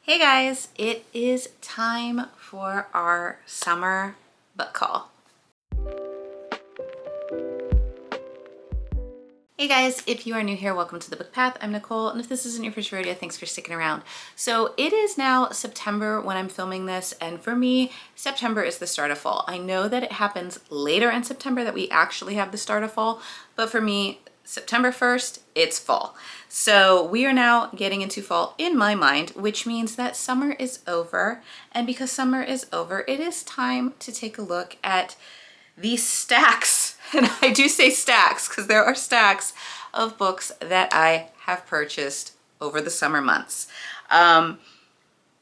Hey guys, it is time for our summer book haul. Hey guys, if you are new here, welcome to The Book Path. I'm Nicole, and if this isn't your first rodeo, thanks for sticking around. So it is now September when I'm filming this, and for me, September is the start of fall. I know that it happens later in September that we actually have the start of fall, but for me, September 1st, it's fall. So we are now getting into fall in my mind, which means that summer is over. And because summer is over, it is time to take a look at these stacks, and I do say stacks because there are stacks of books that I have purchased over the summer months.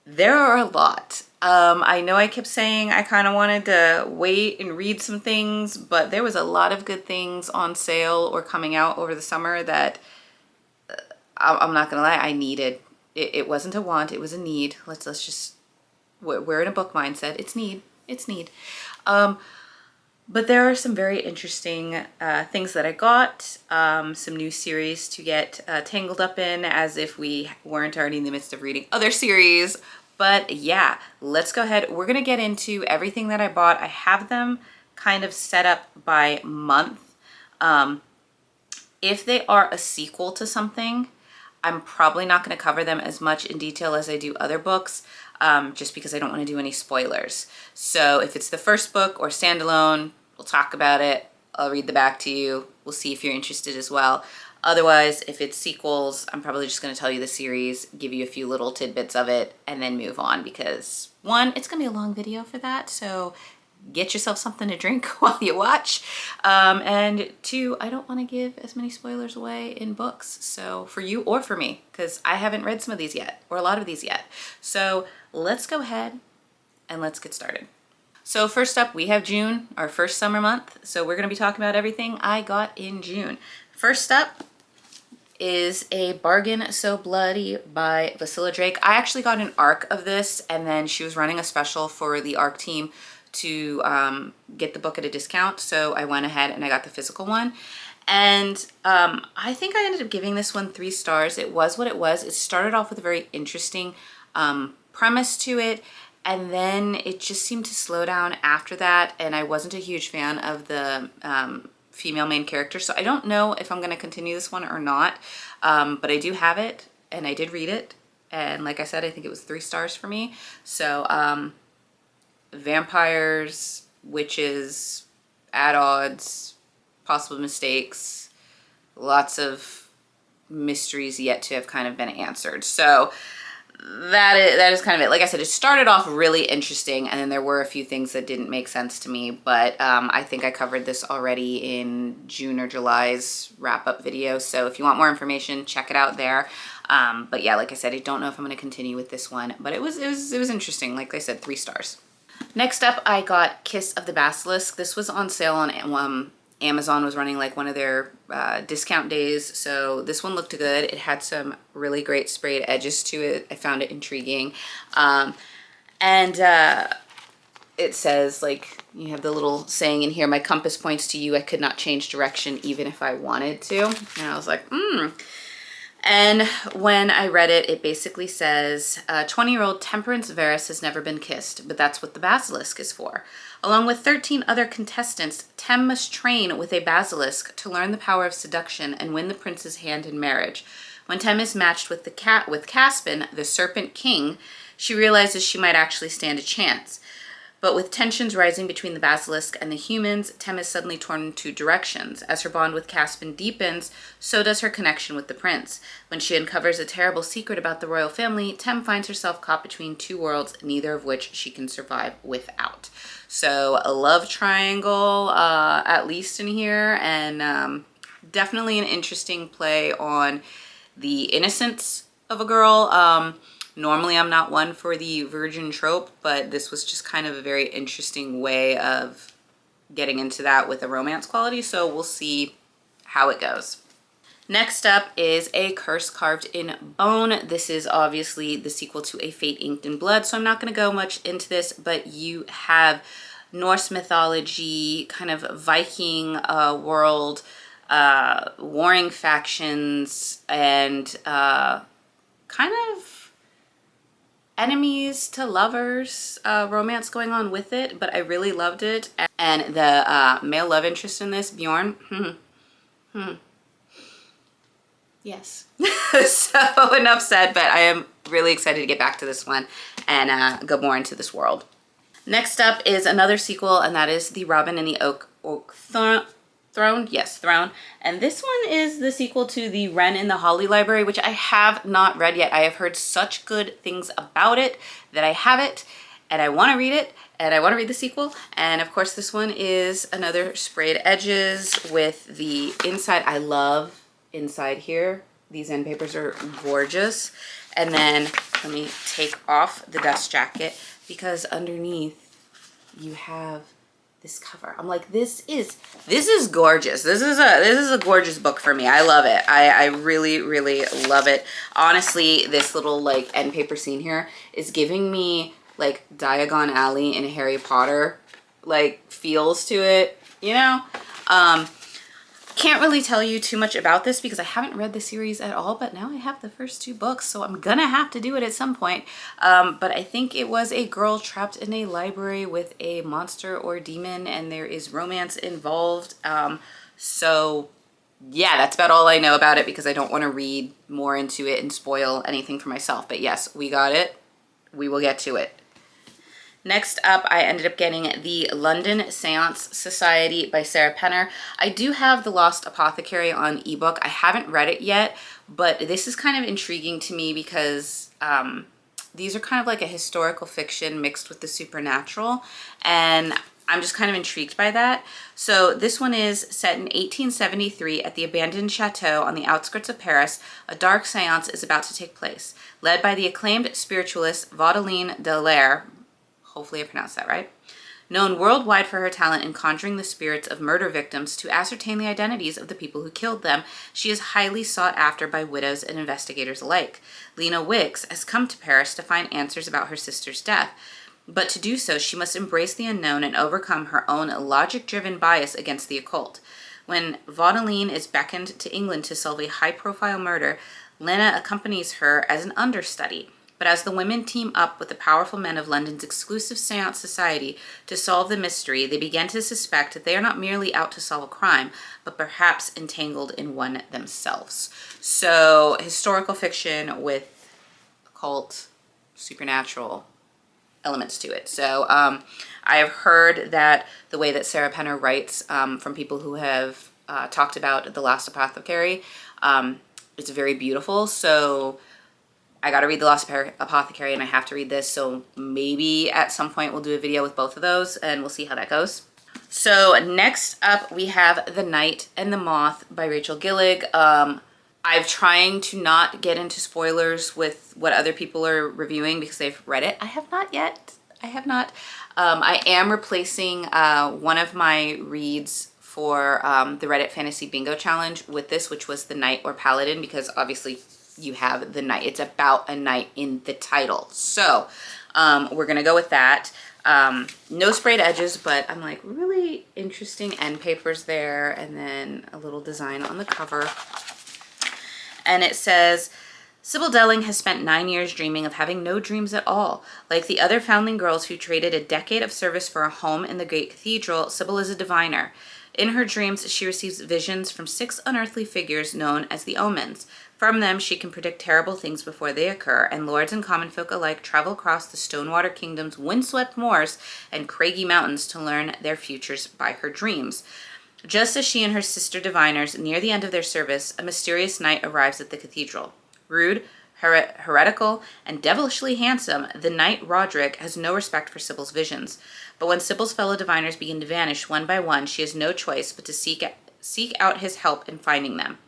There are a lot. I know I kept saying I kind of wanted to wait and read some things, but there was a lot of good things on sale or coming out over the summer that I'm not gonna lie, I needed. It wasn't a want, it was a need. Let's just, we're in a book mindset. It's need. But there are some very interesting things that I got, some new series to get tangled up in as if we weren't already in the midst of reading other series. But yeah, let's go ahead. We're gonna get into everything that I bought. I have them kind of set up by month. If they are a sequel to something, I'm probably not going to cover them as much in detail as I do other books, just because I don't want to do any spoilers. So if it's the first book or standalone, we'll talk about it. I'll read the back to you. We'll see if you're interested as well. Otherwise, if it's sequels, I'm probably just going to tell you the series, give you a few little tidbits of it, and then move on because one, it's going to be a long video for that. So get yourself something to drink while you watch. And two, I don't want to give as many spoilers away in books. So for you or for me, because I haven't read some of these yet, or a lot of these yet. So let's go ahead and let's get started. So first up, we have June, our first summer month. So we're going to be talking about everything I got in June. First up is A Bargain So Bloody by Vasilla Drake. I actually got an ARC of this, and then she was running a special for the ARC team to get the book at a discount, so I went ahead and I got the physical one. And I think I ended up giving this one 3 stars. It was what it was. It started off with a very interesting premise to it, and then it just seemed to slow down after that, and I wasn't a huge fan of the female main character, so I don't know if I'm going to continue this one or not, but I do have it, and I did read it, and like I said, I think it was 3 stars for me. So vampires, witches, at odds, possible mistakes, lots of mysteries yet to have kind of been answered. So that is kind of it. Like I said, it started off really interesting, and then there were a few things that didn't make sense to me, but I think I covered this already in June or July's wrap-up video, so if you want more information, check it out there. But yeah, like I said, I don't know if I'm going to continue with this one, but it was interesting. Like I said, 3 stars. Next up, I got Kiss of the Basilisk. This was on sale on Amazon, was running like one of their discount days. So this one looked good. It had some really great sprayed edges to it. I found it intriguing. It says, like, you have the little saying in here, my compass points to you. I could not change direction even if I wanted to. And I was like, And when I read it, it basically says, 20-year-old Temperance Varys has never been kissed, but that's what the basilisk is for. Along with 13 other contestants, Tem must train with a basilisk to learn the power of seduction and win the prince's hand in marriage. When Tem is matched with Caspin, the Serpent King, she realizes she might actually stand a chance. But with tensions rising between the basilisk and the humans, Tem is suddenly torn in 2 directions. As her bond with Caspin deepens, so does her connection with the prince. When she uncovers a terrible secret about the royal family, Tem finds herself caught between 2 worlds, neither of which she can survive without. So a love triangle, at least in here, and definitely an interesting play on the innocence of a girl. Normally, I'm not one for the virgin trope, but this was just kind of a very interesting way of getting into that with a romance quality, so we'll see how it goes. Next up is A Curse Carved in Bone. This is obviously the sequel to A Fate Inked in Blood, so I'm not going to go much into this, but you have Norse mythology, kind of Viking world, warring factions, and kind of enemies to lovers romance going on with it, but I really loved it. And the male love interest in this, Bjorn, yes. So enough said, but I am really excited to get back to this one and go more into this world. Next up is another sequel, and that is The Robin and the Oak Throne. Yes, Throne. And this one is the sequel to The Wren in the Holly Library, which I have not read yet. I have heard such good things about it that I have it, and I want to read it, and I want to read the sequel. And of course, this one is another sprayed edges with the inside. I love inside here. These end papers are gorgeous. And then let me take off the dust jacket, because underneath you have this cover. I'm like, this is gorgeous. This is a gorgeous book for me. I love it. I really, really love it. Honestly, this little like end paper scene here is giving me like Diagon Alley in Harry Potter like feels to it, you know? Can't really tell you too much about this because I haven't read the series at all, but now I have the first 2 books, so I'm gonna have to do it at some point. But I think it was a girl trapped in a library with a monster or demon, and there is romance involved. So yeah, that's about all I know about it because I don't want to read more into it and spoil anything for myself. But yes, we got it. We will get to it. Next up, I ended up getting The London Seance Society by Sarah Penner. I do have The Lost Apothecary on ebook. I haven't read it yet, but this is kind of intriguing to me because these are kind of like a historical fiction mixed with the supernatural, and I'm just kind of intrigued by that. So this one is set in 1873 at the abandoned chateau on the outskirts of Paris. A dark seance is about to take place. Led by the acclaimed spiritualist Vaudeline de Lair, hopefully I pronounced that right, known worldwide for her talent in conjuring the spirits of murder victims to ascertain the identities of the people who killed them, she is highly sought after by widows and investigators alike. Lena Wicks has come to Paris to find answers about her sister's death, but to do so, she must embrace the unknown and overcome her own logic-driven bias against the occult. When Vaudeline is beckoned to England to solve a high-profile murder, Lena accompanies her as an understudy. But as the women team up with the powerful men of London's exclusive seance society to solve the mystery, they begin to suspect that they are not merely out to solve a crime, but perhaps entangled in one themselves. So, historical fiction with occult, supernatural elements to it. So, I have heard that the way that Sarah Penner writes, from people who have talked about The Last Apothecary, it's very beautiful. So, I got to read The Lost Apothecary and I have to read this, so maybe at some point we'll do a video with both of those and we'll see how that goes. So next up we have The Night and the Moth by Rachel Gillig. I'm trying to not get into spoilers with what other people are reviewing because they've read it. I have not yet. I have not. I am replacing one of my reads for the Reddit Fantasy Bingo Challenge with this, which was The Knight or Paladin, because obviously you have the knight. It's about a knight in the title. So we're going to go with that. No sprayed edges, but I'm like really interesting end papers there. And then a little design on the cover. And it says, Sybil Delling has spent 9 years dreaming of having no dreams at all. Like the other foundling girls who traded a decade of service for a home in the great cathedral, Sybil is a diviner. In her dreams, she receives visions from 6 unearthly figures known as the Omens. From them, she can predict terrible things before they occur, and lords and common folk alike travel across the Stonewater Kingdom's windswept moors and craggy mountains to learn their futures by her dreams. Just as she and her sister diviners near the end of their service, a mysterious knight arrives at the cathedral. Rude, heretical, and devilishly handsome, the knight Roderick has no respect for Sybil's visions. But when Sybil's fellow diviners begin to vanish one by one, she has no choice but to seek out his help in finding them.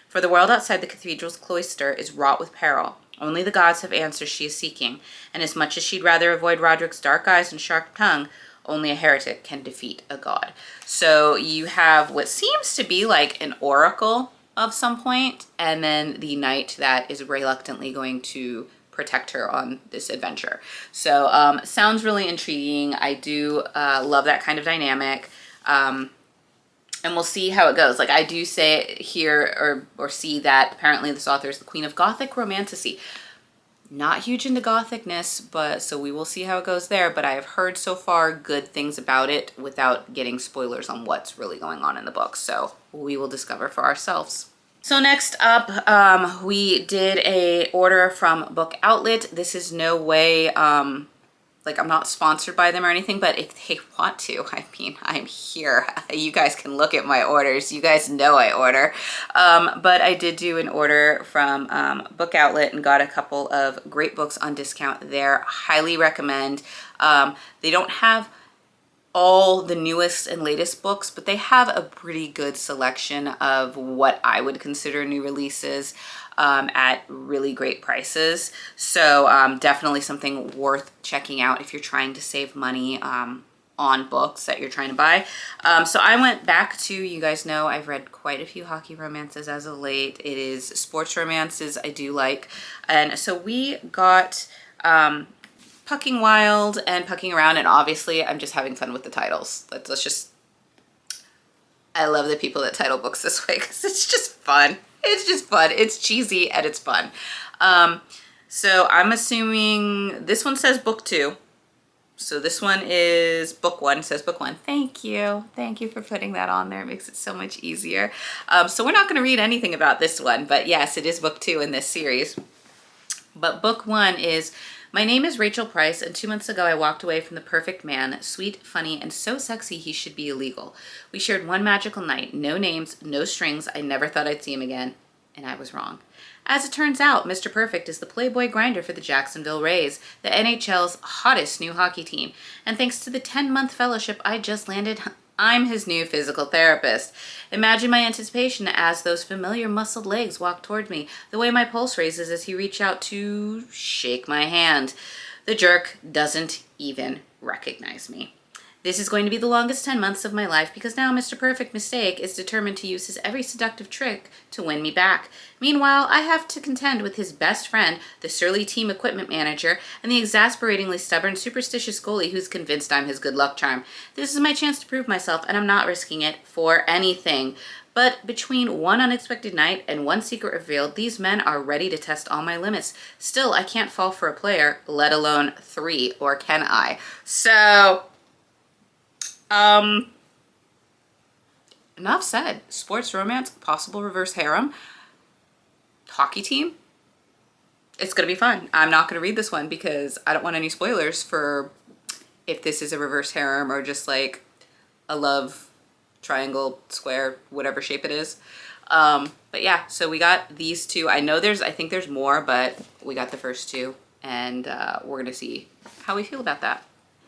For the world outside the cathedral's cloister is wrought with peril. Only the gods have answers she is seeking, and as much as she'd rather avoid Roderick's dark eyes and sharp tongue, only a heretic can defeat a god. So you have what seems to be like an oracle of some point, and then the knight that is reluctantly going to protect her on this adventure. So sounds really intriguing. I do love that kind of dynamic. And we'll see how it goes. Like I do say here or see that apparently this author is the queen of Gothic romanticy. Not huge into gothicness, but so we will see how it goes there. But I have heard so far good things about it without getting spoilers on what's really going on in the book. So we will discover for ourselves. So next up, we did a order from Book Outlet. This is no way, like I'm not sponsored by them or anything, but if they want to, I mean, I'm here. You guys can look at my orders. You guys know I order. But I did do an order from Book Outlet and got a couple of great books on discount there. Highly recommend. They don't have all the newest and latest books, but they have a pretty good selection of what I would consider new releases at really great prices. So definitely something worth checking out if you're trying to save money on books that you're trying to buy. So I went back to, you guys know I've read quite a few hockey romances as of late. It is sports romances I do like. And so we got Pucking Wild and Pucking Around, and obviously I'm just having fun with the titles. Let's just, I love the people that title books this way because it's just fun. It's just fun. It's cheesy and it's fun. So I'm assuming this one says book 2. So this one is book 1, it says book 1. Thank you. Thank you for putting that on there. It makes it so much easier. So we're not going to read anything about this one, but yes, it is book 2 in this series. But book 1 is, my name is Rachel Price, and 2 months ago I walked away from the perfect man, sweet, funny, and so sexy he should be illegal. We shared one magical night, no names, no strings, I never thought I'd see him again, and I was wrong. As it turns out, Mr. Perfect is the Playboy grinder for the Jacksonville Rays, the NHL's hottest new hockey team, and thanks to the 10-month fellowship I just landed, I'm his new physical therapist. Imagine my anticipation as those familiar muscled legs walk toward me, the way my pulse raises as he reaches out to shake my hand. The jerk doesn't even recognize me. This is going to be the longest 10 months of my life because now Mr. Perfect Mistake is determined to use his every seductive trick to win me back. Meanwhile, I have to contend with his best friend, the surly team equipment manager, and the exasperatingly stubborn, superstitious goalie who's convinced I'm his good luck charm. This is my chance to prove myself, and I'm not risking it for anything. But between one unexpected night and one secret revealed, these men are ready to test all my limits. Still, I can't fall for a player, let alone 3, or can I? So enough said. Sports romance, possible reverse harem, hockey team. It's gonna be fun. I'm not gonna read this one because I don't want any spoilers for if this is a reverse harem or just like a love triangle, square, whatever shape it is. But yeah, so we got these 2. I think there's more, but we got the first 2, and we're gonna see how we feel about that.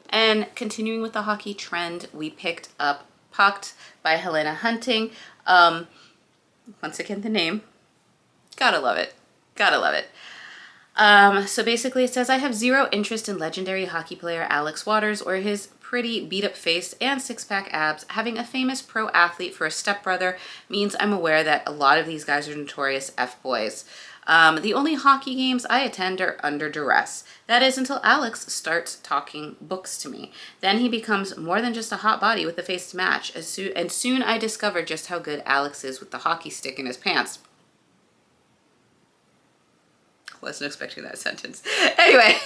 And continuing with the hockey trend, we picked up Pucked by Helena Hunting. Once again, the name. Gotta love it. Gotta love it. So basically it says, I have zero interest in legendary hockey player Alex Waters or his pretty beat-up face and six-pack abs. Having a famous pro athlete for a stepbrother means I'm aware that a lot of these guys are notorious F-boys. The only hockey games I attend are under duress. That is until Alex starts talking books to me. Then he becomes more than just a hot body with a face to match. And soon I discover just how good Alex is with the hockey stick in his pants. Wasn't expecting that sentence. Anyway,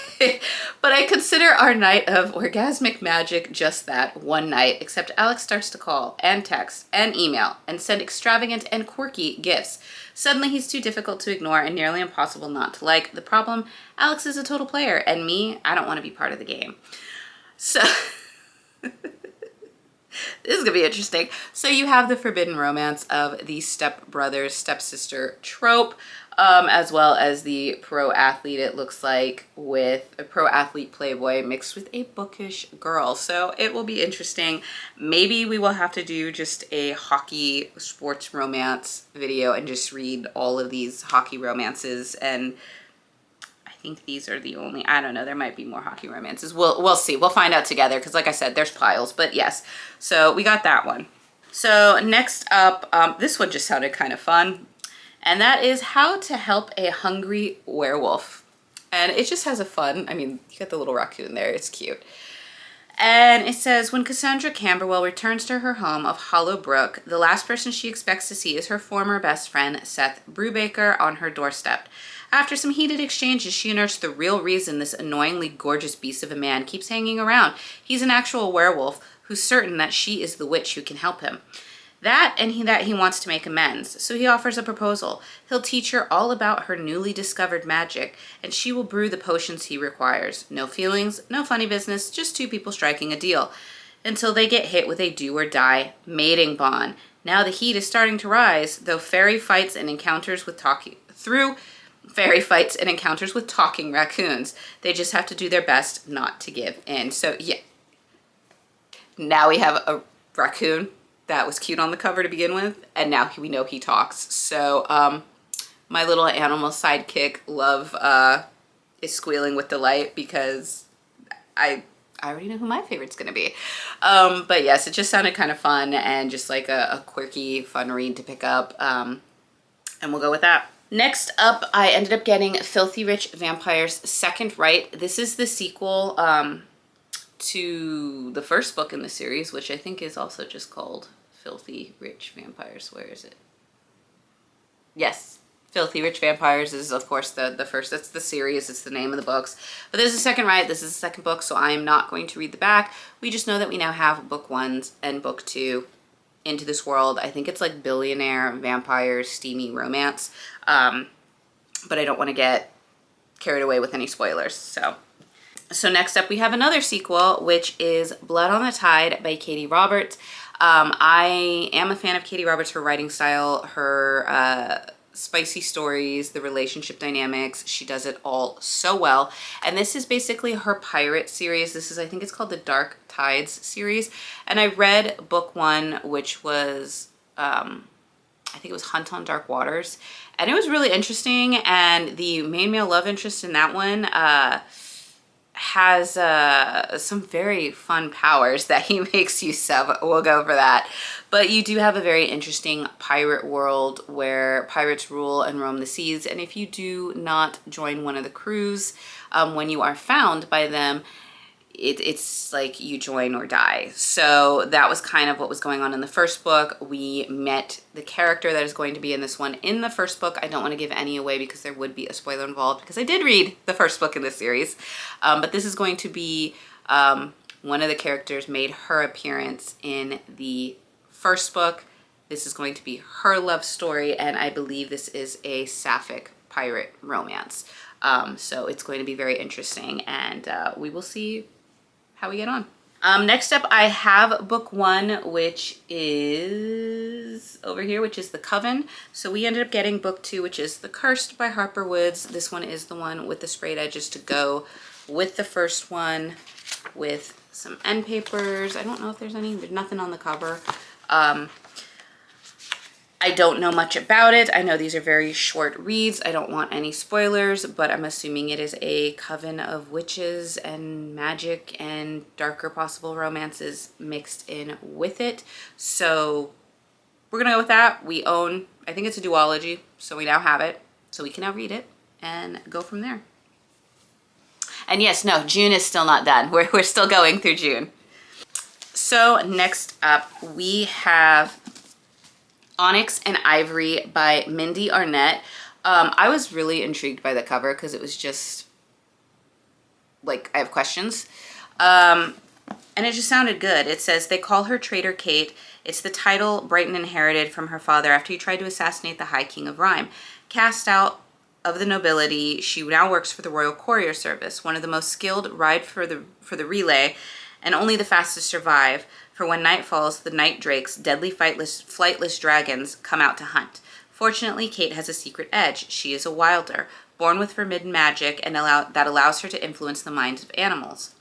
but I consider our night of orgasmic magic just that, one night, except Alex starts to call and text and email and send extravagant and quirky gifts. Suddenly he's too difficult to ignore and nearly impossible not to like. The problem, Alex is a total player, and me, I don't want to be part of the game. So this is gonna be interesting. So you have the forbidden romance of the stepbrother, stepsister trope, as well as the pro athlete, it looks like, with a pro athlete playboy mixed with a bookish girl. So it will be interesting. Maybe we will have to do just a hockey sports romance video and just read all of these hockey romances. And I think these are the only, I don't know, there might be more hockey romances. We'll see. We'll find out together because like I said, there's piles, but yes. So we got that one. So next up, this one just sounded kind of fun. And that is How to Help a Hungry Werewolf. And it just has a fun, I mean, you got the little raccoon there, it's cute. And it says, when Cassandra Camberwell returns to her home of Hollow Brook, the last person she expects to see is her former best friend, Seth Brubaker, on her doorstep. After some heated exchanges, she unearths the real reason this annoyingly gorgeous beast of a man keeps hanging around. He's an actual werewolf who's certain that she is the witch who can help him. That he wants to make amends, so he offers a proposal. He'll teach her all about her newly discovered magic, and she will brew the potions he requires. No feelings, no funny business, just two people striking a deal. Until they get hit with a do-or-die mating bond. Now the heat is starting to rise, through fairy fights and encounters with talking raccoons. They just have to do their best not to give in. So yeah, now we have a raccoon that was cute on the cover to begin with, and now we know he talks. So my little animal sidekick Love is squealing with delight because I already know who my favorite's gonna be. But yes, it just sounded kind of fun and just like a quirky, fun read to pick up. And we'll go with that. Next up, I ended up getting Filthy Rich Vampires Second Right. This is the sequel to the first book in the series, which I think is also just called Filthy Rich Vampires. Where is it? Yes, Filthy Rich Vampires is, of course, the first. That's the series. It's the name of the books. But this is the second right. This is the second book, so I am not going to read the back. We just know that we now have book 1 and book 2 into this world. I think it's like billionaire vampires, steamy romance. But I don't want to get carried away with any spoilers. So next up, we have another sequel, which is Blood on the Tide by Katie Roberts. I am a fan of Katie Roberts, her writing style, her spicy stories, the relationship dynamics. She does it all so well. And this is basically her pirate series. This is, I think it's called the Dark Tides series. And I read book 1, which was, I think it was Hunt on Dark Waters. And it was really interesting. And the main male love interest in that one, has some very fun powers that he makes use of. We'll go over that. But you do have a very interesting pirate world where pirates rule and roam the seas. And if you do not join one of the crews, when you are found by them, it's like you join or die. So that was kind of what was going on in the first book. We met the character that is going to be in this one in the first book. I don't want to give any away because there would be a spoiler involved because I did read the first book in this series. But this is going to be one of the characters made her appearance in the first book. This is going to be her love story, and I believe this is a sapphic pirate romance. So it's going to be very interesting, and we will see how we get on. Next up, I have book 1, which is over here, which is The Coven. So we ended up getting book 2, which is The Cursed by Harper Woods. This one is the one with the sprayed edges to go with the first one, with some end papers. I don't know if there's nothing on the cover. I don't know much about it. I know these are very short reads. I don't want any spoilers, but I'm assuming it is a coven of witches and magic and darker possible romances mixed in with it. So we're gonna go with that. We own, I think it's a duology, so we now have it. So we can now read it and go from there. And yes, no, June is still not done. We're still going through June. So next up, we have Onyx and Ivory by Mindy Arnett. I was really intrigued by the cover because it was just like, I have questions. And it just sounded good. It says, they call her Traitor Kate. It's the title Brighton inherited from her father after he tried to assassinate the High King of Rhyme. Cast out of the nobility, she now works for the Royal Courier Service, one of the most skilled, ride for the relay, and only the fastest survive. For when night falls, the night drakes, deadly flightless dragons, come out to hunt. Fortunately, Kate has a secret edge. She is a wilder, born with forbidden magic that allows her to influence the minds of animals.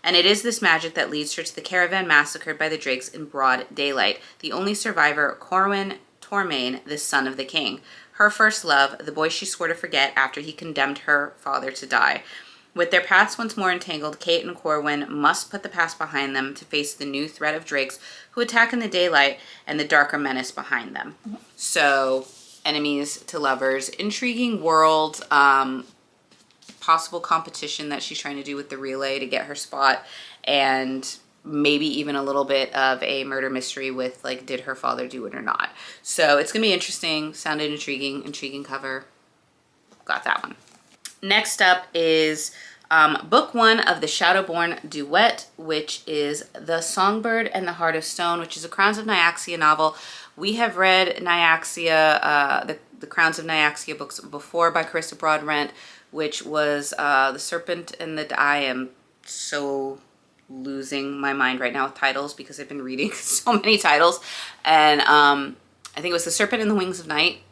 And it is this magic that leads her to the caravan massacred by the drakes in broad daylight. The only survivor, Corwin Tormain, the son of the king. Her first love, the boy she swore to forget after he condemned her father to die. With their paths once more entangled, Kate and Corwin must put the past behind them to face the new threat of drakes who attack in the daylight and the darker menace behind them. So, enemies to lovers, intriguing world, possible competition that she's trying to do with the relay to get her spot, and maybe even a little bit of a murder mystery with, like, did her father do it or not? So it's gonna be interesting. Sounded intriguing cover. got that one. Next up is book 1 of the Shadowborn duet, which is The Songbird and the Heart of Stone, which is a Crowns of Nyaxia novel. We have read Nyaxia, the Crowns of Nyaxia books before by Carissa Broadbent, which was The Serpent and the... I am so losing my mind right now with titles because I've been reading so many titles. And I think it was The Serpent and the Wings of Night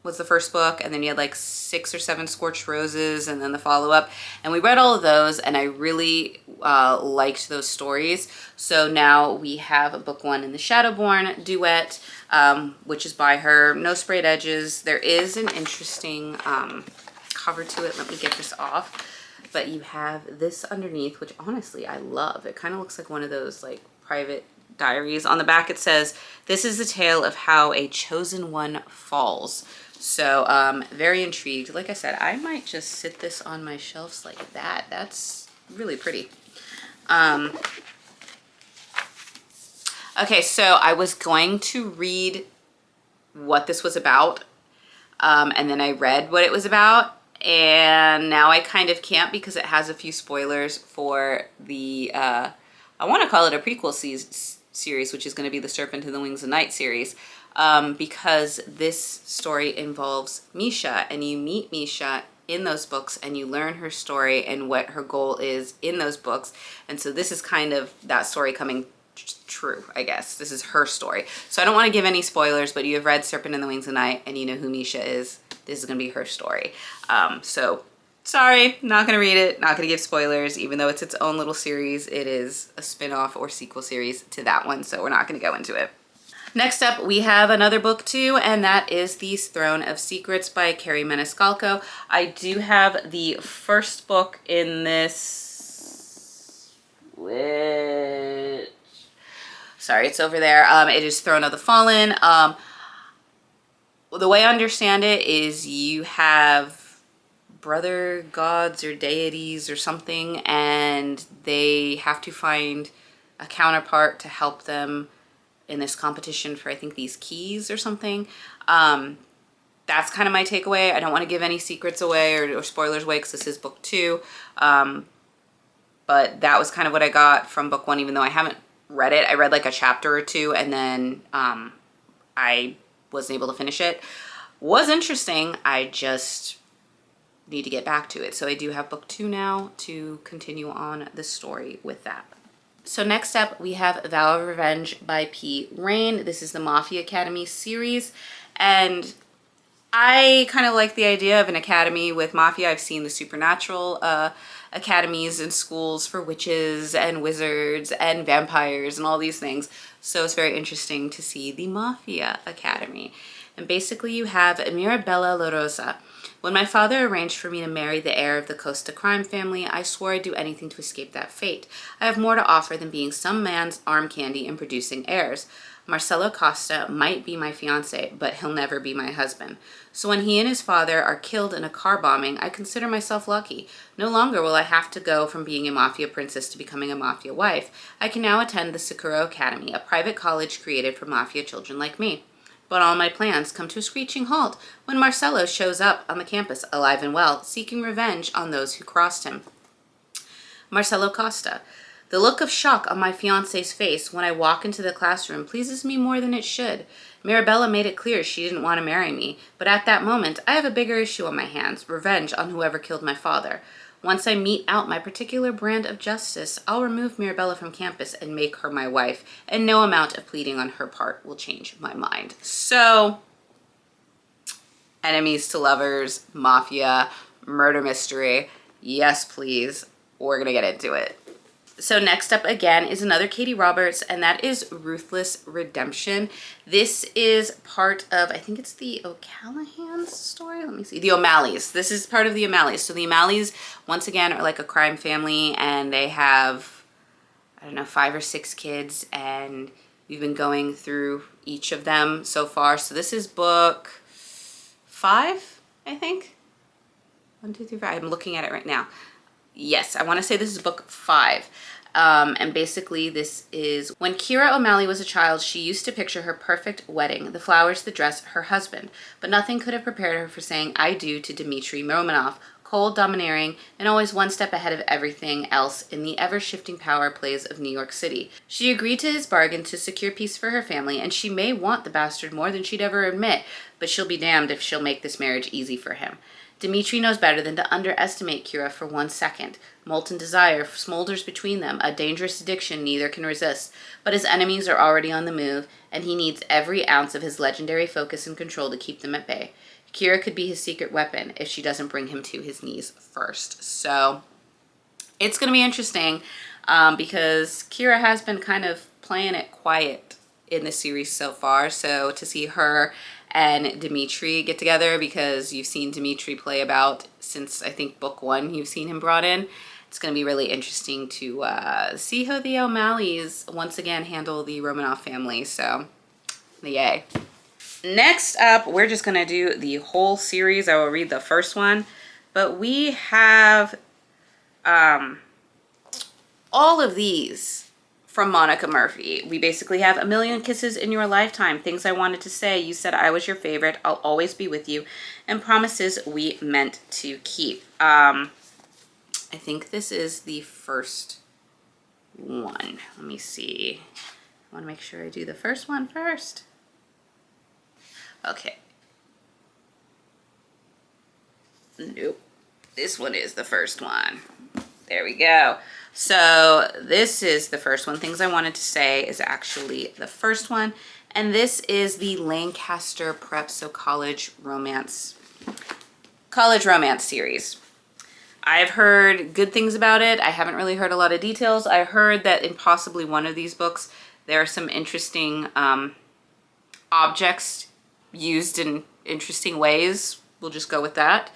was the first book, and then you had like 6 or 7 Scorched Roses, and then the follow-up, and we read all of those, and I really liked those stories. So now we have book 1 in the Shadowborn duet, which is by her. No sprayed edges. There is an interesting cover to it. Let me get this off. But you have this underneath, which honestly I love. It kind of looks like one of those like private diaries. On the back it says, "This is the tale of how a chosen one falls." So very intrigued. Like I said, I might just sit this on my shelves like that. That's really pretty. Okay, so I was going to read what this was about, and then I read what it was about, and now I kind of can't because it has a few spoilers for the, I want to call it a prequel series, which is going to be the Serpent and the Wings of Night series. Because this story involves Misha, and you meet Misha in those books, and you learn her story and what her goal is in those books. And so this is kind of that story coming true, I guess. This is her story. So I don't want to give any spoilers, but you have read Serpent and the Wings of Night, and you know who Misha is. This is going to be her story. So sorry, not going to read it, not going to give spoilers. Even though it's its own little series, it is a spin-off or sequel series to that one, so we're not going to go into it. Next up, we have another book too, and that is The Throne of Secrets by Carrie Maniscalco. I do have the first book in this, which, sorry, it's over there. It is Throne of the Fallen. The way I understand it is you have brother gods or deities or something, and they have to find a counterpart to help them in this competition for, I think, these keys or something. That's kind of my takeaway. I don't want to give any secrets away or spoilers away because this is book 2. But that was kind of what I got from book 1, even though I haven't read it. I read like a chapter or 2, and then I wasn't able to finish it. Was interesting. I just need to get back to it. So I do have book 2 now to continue on the story with that. So next up, we have Vow of Revenge by P. Rain. This is the Mafia Academy series, and I kind of like the idea of an academy with mafia. I've seen the supernatural academies in schools for witches and wizards and vampires and all these things. So it's very interesting to see the Mafia Academy. And basically you have Mirabella La Rosa. When my father arranged for me to marry the heir of the Costa crime family, I swore I'd do anything to escape that fate. I have more to offer than being some man's arm candy and producing heirs. Marcelo Costa might be my fiance, but he'll never be my husband. So when he and his father are killed in a car bombing, I consider myself lucky. No longer will I have to go from being a mafia princess to becoming a mafia wife. I can now attend the Sakura Academy, a private college created for mafia children like me. But all my plans come to a screeching halt when Marcelo shows up on the campus, alive and well, seeking revenge on those who crossed him. Marcelo Costa. The look of shock on my fiancé's face when I walk into the classroom pleases me more than it should. Mirabella made it clear she didn't want to marry me, but at that moment, I have a bigger issue on my hands, revenge on whoever killed my father. Once I mete out my particular brand of justice, I'll remove Mirabella from campus and make her my wife, and no amount of pleading on her part will change my mind. So, enemies to lovers, mafia, murder mystery. Yes, please. We're gonna get into it. So next up again is another Katie Roberts, and that is Ruthless Redemption. This is part of, I think it's the O'Callaghan's story. Let me see. The O'Malleys. This is part of the O'Malleys. So the O'Malleys, once again, are like a crime family, and they have, I don't know, 5 or 6 kids, and we've been going through each of them so far. So this is book 5, I think. 1, 2, 3, 5. I'm looking at it right now. Yes, I want to say this is book 5. And basically this is, when Kira O'Malley was a child, she used to picture her perfect wedding, the flowers, the dress, her husband. But nothing could have prepared her for saying I do to Dmitri Romanov, cold, domineering, and always one step ahead of everything else in the ever-shifting power plays of New York City. She agreed to his bargain to secure peace for her family, and she may want the bastard more than she'd ever admit, but she'll be damned if she'll make this marriage easy for him. Dmitri knows better than to underestimate Kira for 1 second. Molten desire smolders between them, a dangerous addiction neither can resist. But his enemies are already on the move, and he needs every ounce of his legendary focus and control to keep them at bay. Kira could be his secret weapon if she doesn't bring him to his knees first. So it's going to be interesting because Kira has been kind of playing it quiet in the series so far. So to see her and Dmitri get together, because you've seen Dmitri play about since I think book 1, you've seen him brought in. It's going to be really interesting to see how the O'Malleys once again handle the Romanov family. So yay. Next up, we're just going to do the whole series. I will read the first one, but we have all of these from Monica Murphy. We basically have A Million Kisses in Your Lifetime, Things I Wanted to Say, You Said I Was Your Favorite, I'll Always Be With You, and Promises We Meant to Keep. I think this is the first one. Let me see. I want to make sure I do the first one first. Okay. Nope. This one is the first one. There we go. So this is the first one. Things I Wanted to Say is actually the first one. And this is the Lancaster Prep, so college romance series. I've heard good things about it. I haven't really heard a lot of details. I heard that in possibly one of these books, there are some interesting objects used in interesting ways. We'll just go with that.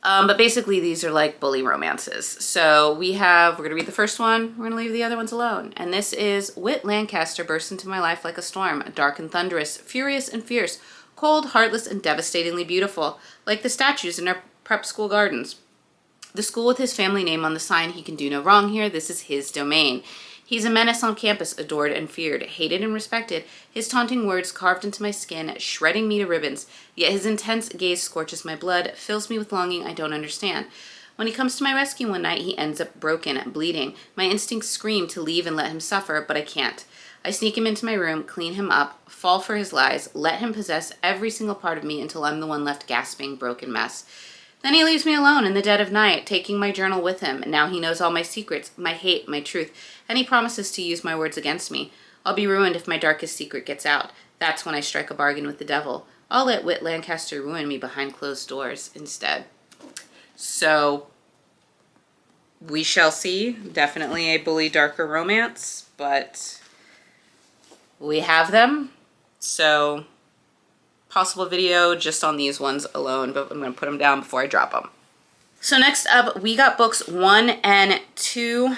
But basically these are like bully romances. So we're going to read the first one. We're going to leave the other ones alone. And this is, Whit Lancaster burst into my life like a storm, dark and thunderous, furious and fierce, cold, heartless, and devastatingly beautiful, like the statues in our prep school gardens. The school with his family name on the sign, he can do no wrong here, this is his domain. He's a menace on campus, adored and feared, hated and respected, his taunting words carved into my skin, shredding me to ribbons, yet his intense gaze scorches my blood, fills me with longing I don't understand. When he comes to my rescue one night, he ends up broken, bleeding. My instincts scream to leave and let him suffer, but I can't. I sneak him into my room, clean him up, fall for his lies, let him possess every single part of me until I'm the one left gasping, broken mess. Then he leaves me alone in the dead of night, taking my journal with him. Now he knows all my secrets, my hate, my truth, and he promises to use my words against me. I'll be ruined if my darkest secret gets out. That's when I strike a bargain with the devil. I'll let Whit Lancaster ruin me behind closed doors instead. So, we shall see. Definitely a bully darker romance, but we have them. So, possible video just on these ones alone, but I'm going to put them down before I drop them. So next up, we got books 1 and 2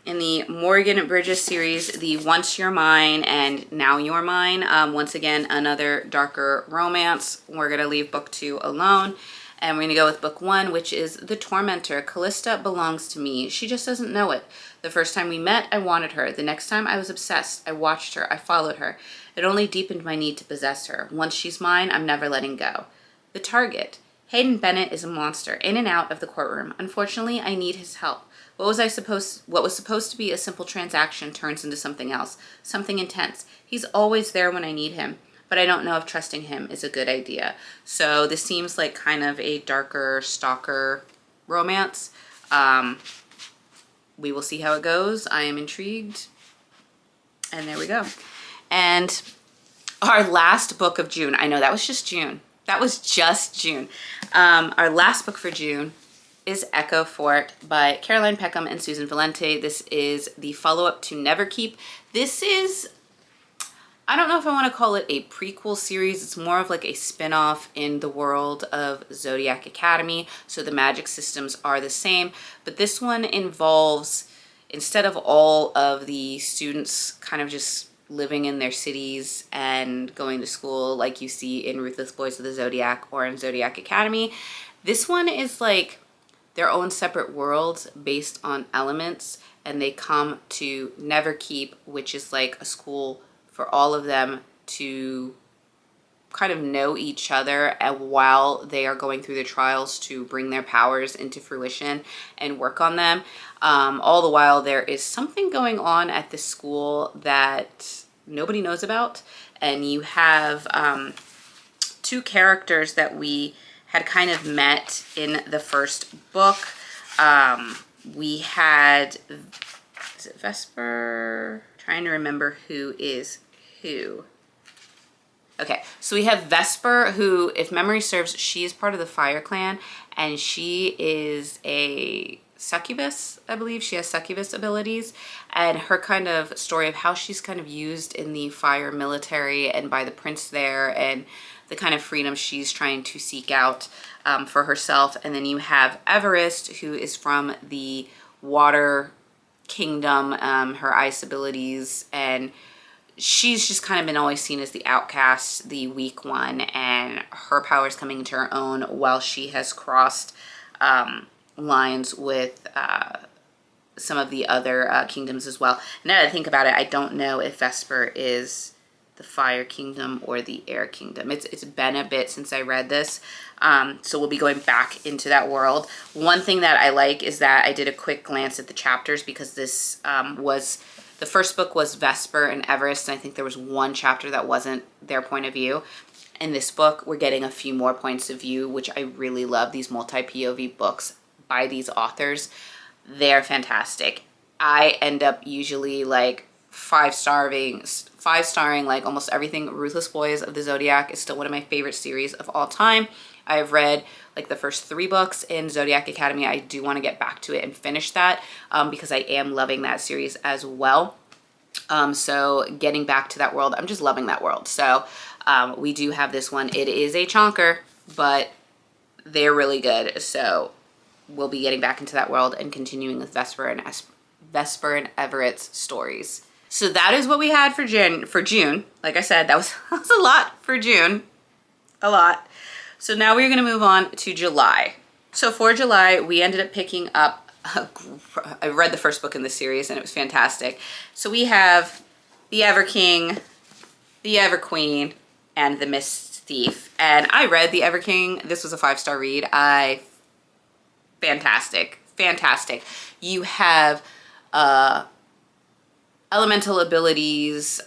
in the Morgan Bridges series, the Once You're Mine and Now You're Mine. Once again, another darker romance. We're going to leave book 2 alone. And we're going to go with book 1, which is The Tormentor. Callista belongs to me. She just doesn't know it. The first time we met, I wanted her. The next time, I was obsessed. I watched her. I followed her. It only deepened my need to possess her. Once she's mine, I'm never letting go. The Target. Hayden Bennett is a monster, in and out of the courtroom. Unfortunately, I need his help. What was supposed to be a simple transaction turns into something else, something intense. He's always there when I need him, but I don't know if trusting him is a good idea. So this seems like kind of a darker stalker romance. We will see how it goes. I am intrigued. And there we go. And our last book of June, I know that was just June. That was just June. Our last book for June is Echo Fort by Caroline Peckham and Susan Valente. This is the follow-up to Neverkeep. This is, I don't know if I want to call it a prequel series. It's more of like a spin-off in the world of Zodiac Academy. So the magic systems are the same, but this one involves, instead of all of the students kind of just living in their cities and going to school like you see in Ruthless Boys of the Zodiac or in Zodiac Academy, this one is like their own separate worlds based on elements, and they come to Neverkeep, which is like a school for all of them to kind of know each other, and while they are going through the trials to bring their powers into fruition and work on them. All the while there is something going on at the school that nobody knows about, and you have two characters that we had kind of met in the first book. We had, is it Vesper? Trying to remember who is who. Okay, so we have Vesper, who, if memory serves, she is part of the Fire Clan, and she is a succubus, I believe. She has succubus abilities, and her kind of story of how she's kind of used in the Fire military and by the prince there, and the kind of freedom she's trying to seek out for herself. And then you have Everest, who is from the Water Kingdom, her ice abilities, and she's just kind of been always seen as the outcast, the weak one, and her powers coming into her own while she has crossed lines with some of the other kingdoms as well. Now that I think about it, I don't know if Vesper is the Fire Kingdom or the Air Kingdom. It's been a bit since I read this, so we'll be going back into that world. One thing that I like is that I did a quick glance at the chapters, because this was... The first book was Vesper and Everest, and I think there was one chapter that wasn't their point of view. In this book, we're getting a few more points of view, which I really love. These multi-POV books by these authors, they're fantastic. I end up usually like five-starring like almost everything. Ruthless Boys of the Zodiac is still one of my favorite series of all time. I've read like the first 3 books in Zodiac Academy. I do want to get back to it and finish that because I am loving that series as well. So getting back to that world, I'm just loving that world. So we do have this one. It is a chonker, but they're really good. So we'll be getting back into that world and continuing with Vesper and Everett's stories. So that is what we had for June. Like I said, that was a lot for June. A lot. So now we're going to move on to July. So for July, we ended up picking up, I read the first book in this series and it was fantastic. So we have The Ever King, The Ever Queen, and The Mist Thief. And I read The Ever King. This was a 5-star read. Fantastic. Fantastic. You have elemental abilities,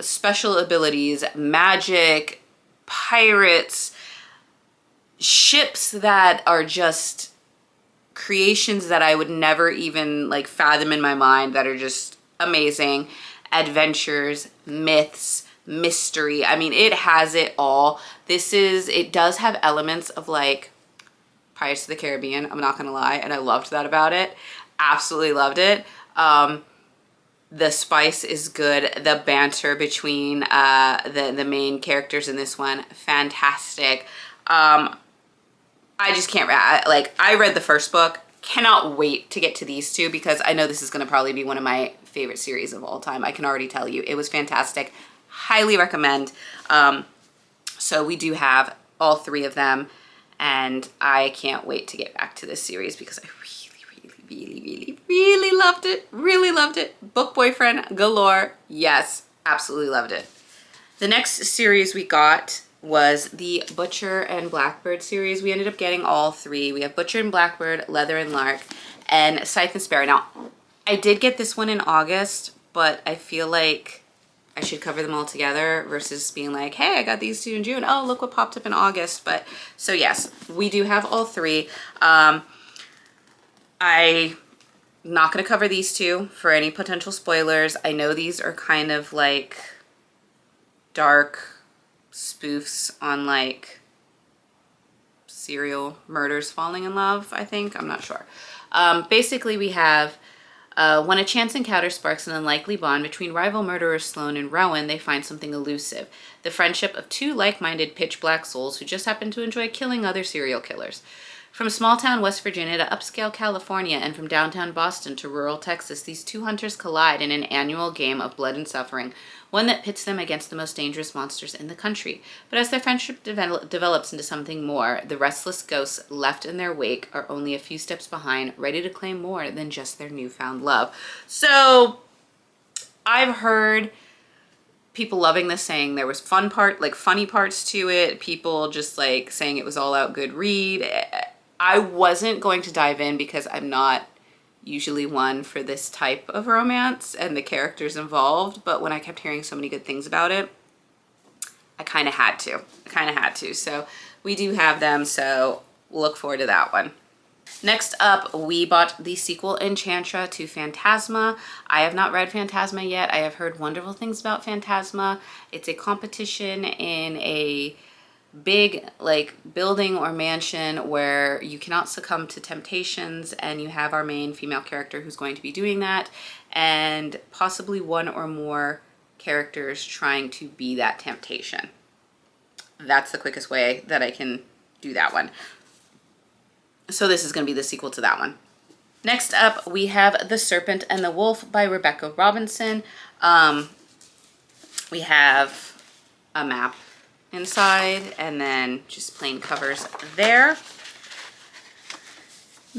special abilities, magic, pirates, ships that are just creations that I would never even like fathom in my mind, that are just amazing. Adventures, myths, mystery. I mean, it has it all. It does have elements of like Pirates of the Caribbean, I'm not gonna lie, and I loved that about it. Absolutely loved it. The spice is good. The banter between the main characters in this one, fantastic. I just can't, I read the first book, cannot wait to get to these two, because I know this is going to probably be one of my favorite series of all time. I can already tell you. It was fantastic. Highly recommend. So we do have all 3 of them, and I can't wait to get back to this series because I really loved it. Really loved it. Book boyfriend galore. Yes, absolutely loved it. The next series we got was the Butcher and Blackbird series. We ended up getting all 3. We have Butcher and Blackbird, Leather and Lark, and Scythe and Sparrow. Now, I did get this one in August, but I feel like I should cover them all together versus being like, hey, I got these 2 in June. Oh, look what popped up in August. But so yes, we do have all 3. I'm not going to cover these 2 for any potential spoilers. I know these are kind of like dark spoofs on like serial murders falling in love, I think. I'm not sure. Basically, we have when a chance encounter sparks an unlikely bond between rival murderers Sloane and Rowan, they find something elusive: the friendship of 2 like-minded pitch black souls who just happen to enjoy killing other serial killers. From small town West Virginia to upscale California and from downtown Boston to rural Texas, these two hunters collide in an annual game of blood and suffering, one that pits them against the most dangerous monsters in the country. But as their friendship develops into something more, the restless ghosts left in their wake are only a few steps behind, ready to claim more than just their newfound love. So I've heard people loving this, saying there was funny parts to it, people just like saying it was all out good read. I wasn't going to dive in because I'm not usually one for this type of romance and the characters involved, but when I kept hearing so many good things about it, I kind of had to. So we do have them, so we'll look forward to that one. Next up, we bought the sequel Enchantra to Phantasma. I have not read Phantasma yet. I have heard wonderful things about Phantasma. It's a competition in a big like building or mansion where you cannot succumb to temptations, and you have our main female character who's going to be doing that, and possibly one or more characters trying to be that temptation. That's the quickest way that I can do that one. So this is going to be the sequel to that one. Next up, we have The Serpent and the Wolf by Rebecca Robinson. We have a map inside and then just plain covers there.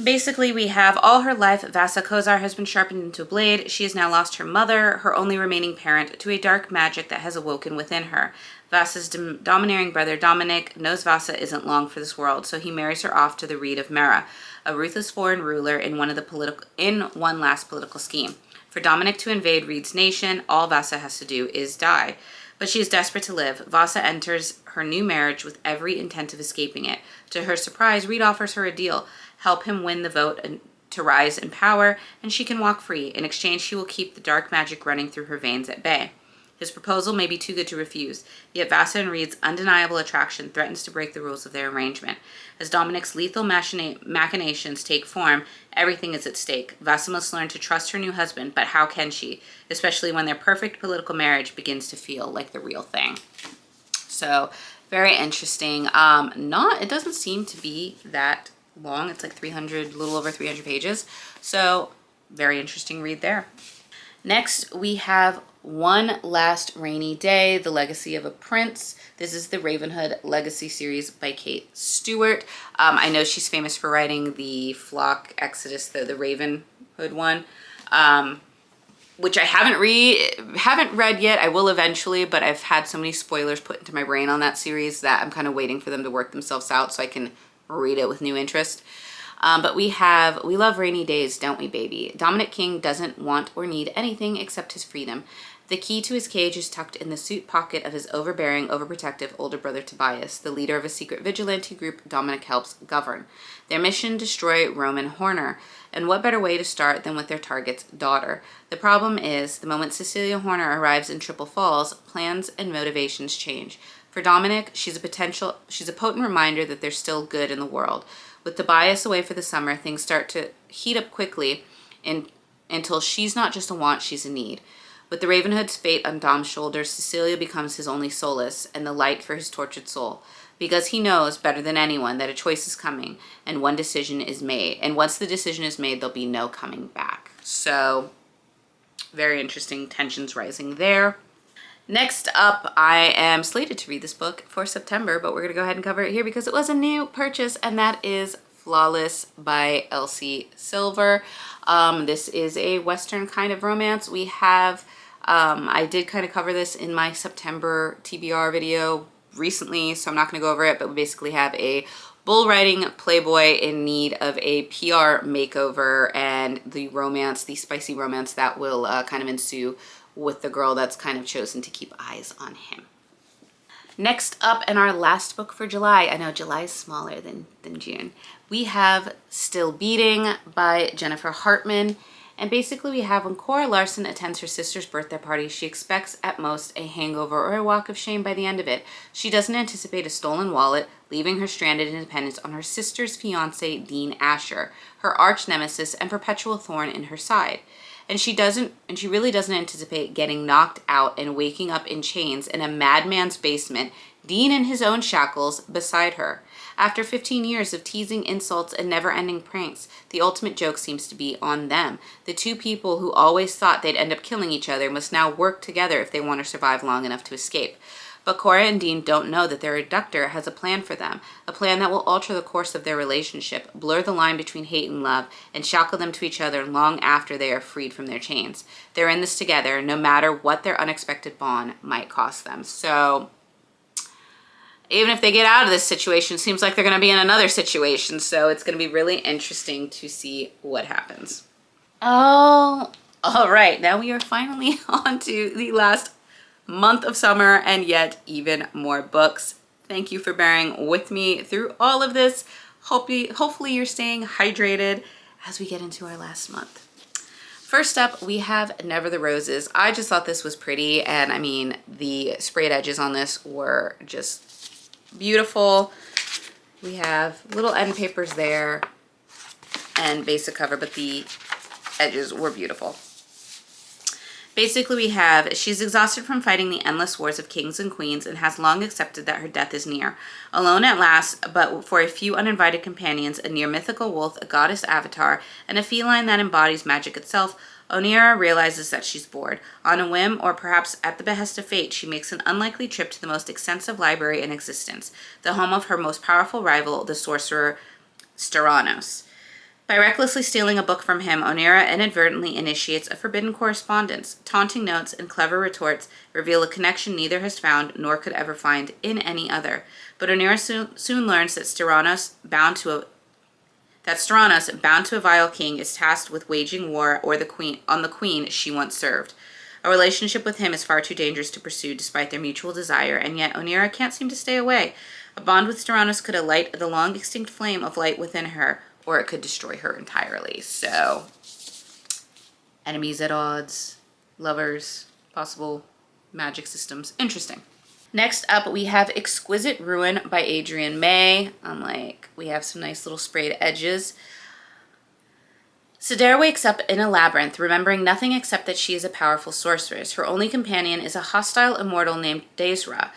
Basically, we have all her life, Vasa Kozar has been sharpened into a blade. She has now lost her mother, her only remaining parent, to a dark magic that has awoken within her. Vasa's domineering brother Dominic knows Vasa isn't long for this world, so he marries her off to the Reed of Mera, a ruthless foreign ruler in one last political scheme. For Dominic to invade Reed's nation, all Vasa has to do is die. But she is desperate to live. Vasa enters her new marriage with every intent of escaping it. To her surprise, Reed offers her a deal: help him win the vote to rise in power, and she can walk free. In exchange, she will keep the dark magic running through her veins at bay. His proposal may be too good to refuse, yet Vasa and Reed's undeniable attraction threatens to break the rules of their arrangement. As Dominic's lethal machinations take form, everything is at stake. Vasa must learn to trust her new husband, but how can she? Especially when their perfect political marriage begins to feel like the real thing. So, very interesting. It doesn't seem to be that long. It's like a little over 300 pages. So, very interesting read there. Next, we have One Last Rainy Day, The Legacy of a Prince. This is the Ravenhood Legacy series by Kate Stewart. I know she's famous for writing the Flock Exodus, the Ravenhood one, which I haven't read yet. I will eventually, but I've had so many spoilers put into my brain on that series that I'm kind of waiting for them to work themselves out so I can read it with new interest. But we love rainy days, don't we, baby? Dominic King doesn't want or need anything except his freedom. The key to his cage is tucked in the suit pocket of his overbearing, overprotective older brother Tobias, the leader of a secret vigilante group Dominic helps govern. Their mission: destroy Roman Horner. And what better way to start than with their target's daughter? The problem is, the moment Cecilia Horner arrives in Triple Falls, plans and motivations change. For Dominic, she's a potent reminder that there's still good in the world. With Tobias away for the summer, things start to heat up quickly until she's not just a want, she's a need. With the Ravenhood's fate on Dom's shoulders, Cecilia becomes his only solace and the light for his tortured soul. Because he knows better than anyone that a choice is coming and one decision is made. And once the decision is made, there'll be no coming back. So, very interesting, tensions rising there. Next up, I am slated to read this book for September, but we're going to go ahead and cover it here because it was a new purchase, and that is Flawless by Elsie Silver. This is a Western kind of romance. We have, I did kind of cover this in my September T.B.R. video recently, so I'm not going to go over it, but we basically have a bull riding playboy in need of a PR makeover, and the spicy romance that will kind of ensue with the girl that's kind of chosen to keep eyes on him. Next up, in our last book for July, I know July is smaller than June, we have Still Beating by Jennifer Hartman. And basically we have, when Cora Larson attends her sister's birthday party, she expects at most a hangover or a walk of shame by the end of it. She doesn't anticipate a stolen wallet, leaving her stranded in dependence on her sister's fiance, Dean Asher, her arch nemesis and perpetual thorn in her side. And she really doesn't anticipate getting knocked out and waking up in chains in a madman's basement, Dean in his own shackles beside her. After 15 years of teasing, insults, and never-ending pranks, the ultimate joke seems to be on them. The two people who always thought they'd end up killing each other must now work together if they want to survive long enough to escape. But Cora and Dean don't know that their abductor has a plan for them, a plan that will alter the course of their relationship, blur the line between hate and love, and shackle them to each other long after they are freed from their chains. They're in this together, no matter what their unexpected bond might cost them. So even if they get out of this situation, it seems like they're going to be in another situation. So it's going to be really interesting to see what happens. Oh, all right. Now we are finally on to the last month of summer and yet even more books. Thank you for bearing with me through all of this. Hopefully you're staying hydrated as we get into our last month. First up, we have Never the Roses. I just thought this was pretty, and I mean, the sprayed edges on this were just beautiful. We have little end papers there and basic cover, but the edges were beautiful. Basically, we have, she's exhausted from fighting the endless wars of kings and queens and has long accepted that her death is near. Alone at last, but for a few uninvited companions, a near mythical wolf, a goddess avatar, and a feline that embodies magic itself, Onira realizes that she's bored. On a whim, or perhaps at the behest of fate, she makes an unlikely trip to the most extensive library in existence, the home of her most powerful rival, the sorcerer Styranos. By recklessly stealing a book from him, Onira inadvertently initiates a forbidden correspondence. Taunting notes and clever retorts reveal a connection neither has found nor could ever find in any other. But Onira soon learns that Styranos, bound to a vile king, is tasked with waging war on the queen she once served. A relationship with him is far too dangerous to pursue despite their mutual desire, and yet Onira can't seem to stay away. A bond with Styranos could alight the long extinct flame of light within her, or it could destroy her entirely. So, enemies at odds, lovers, possible magic systems. Interesting. Next up, we have Exquisite Ruin by Adrienne May. We have some nice little sprayed edges. Cedar wakes up in a labyrinth, remembering nothing except that she is a powerful sorceress. Her only companion is a hostile immortal named Desra.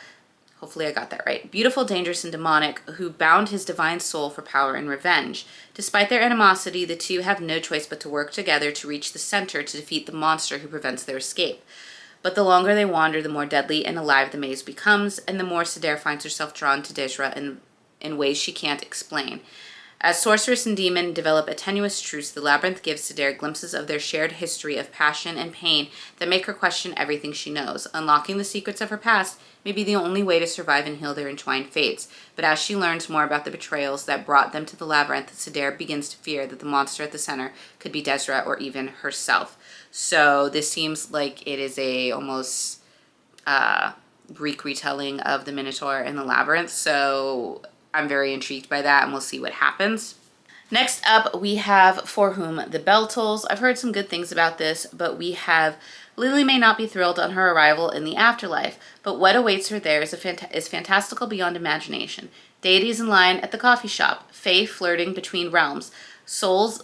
Hopefully I got that right. Beautiful, dangerous, and demonic, who bound his divine soul for power and revenge. Despite their animosity, the two have no choice but to work together to reach the center to defeat the monster who prevents their escape. But the longer they wander, the more deadly and alive the maze becomes, and the more Cedar finds herself drawn to Desra in ways she can't explain. As sorceress and demon develop a tenuous truce, the labyrinth gives Cedar glimpses of their shared history of passion and pain that make her question everything she knows. Unlocking the secrets of her past may be the only way to survive and heal their entwined fates. But as she learns more about the betrayals that brought them to the labyrinth, Cedar begins to fear that the monster at the center could be Desra or even herself. So this seems like it is a almost Greek retelling of the Minotaur in the labyrinth. So I'm very intrigued by that, and we'll see what happens. Next up, we have For Whom the Bell Tolls. I've heard some good things about this, but we have Lily may not be thrilled on her arrival in the afterlife, but what awaits her there is fantastical beyond imagination. Deities in line at the coffee shop, Fae flitting between realms, souls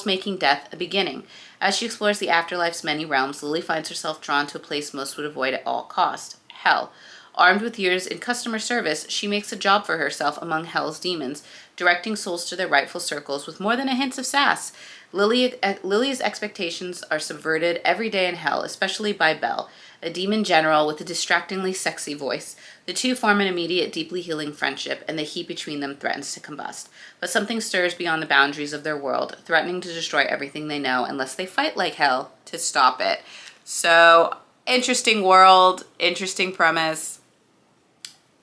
making death a beginning. As she explores the afterlife's many realms, Lily finds herself drawn to a place most would avoid at all cost: hell. Armed with years in customer service, she makes a job for herself among hell's demons, directing souls to their rightful circles with more than a hint of sass. Lily's expectations are subverted every day in hell, especially by Belle, a demon general with a distractingly sexy voice. The two form an immediate, deeply healing friendship, and the heat between them threatens to combust. But something stirs beyond the boundaries of their world, threatening to destroy everything they know unless they fight like hell to stop it. So, interesting world, interesting premise.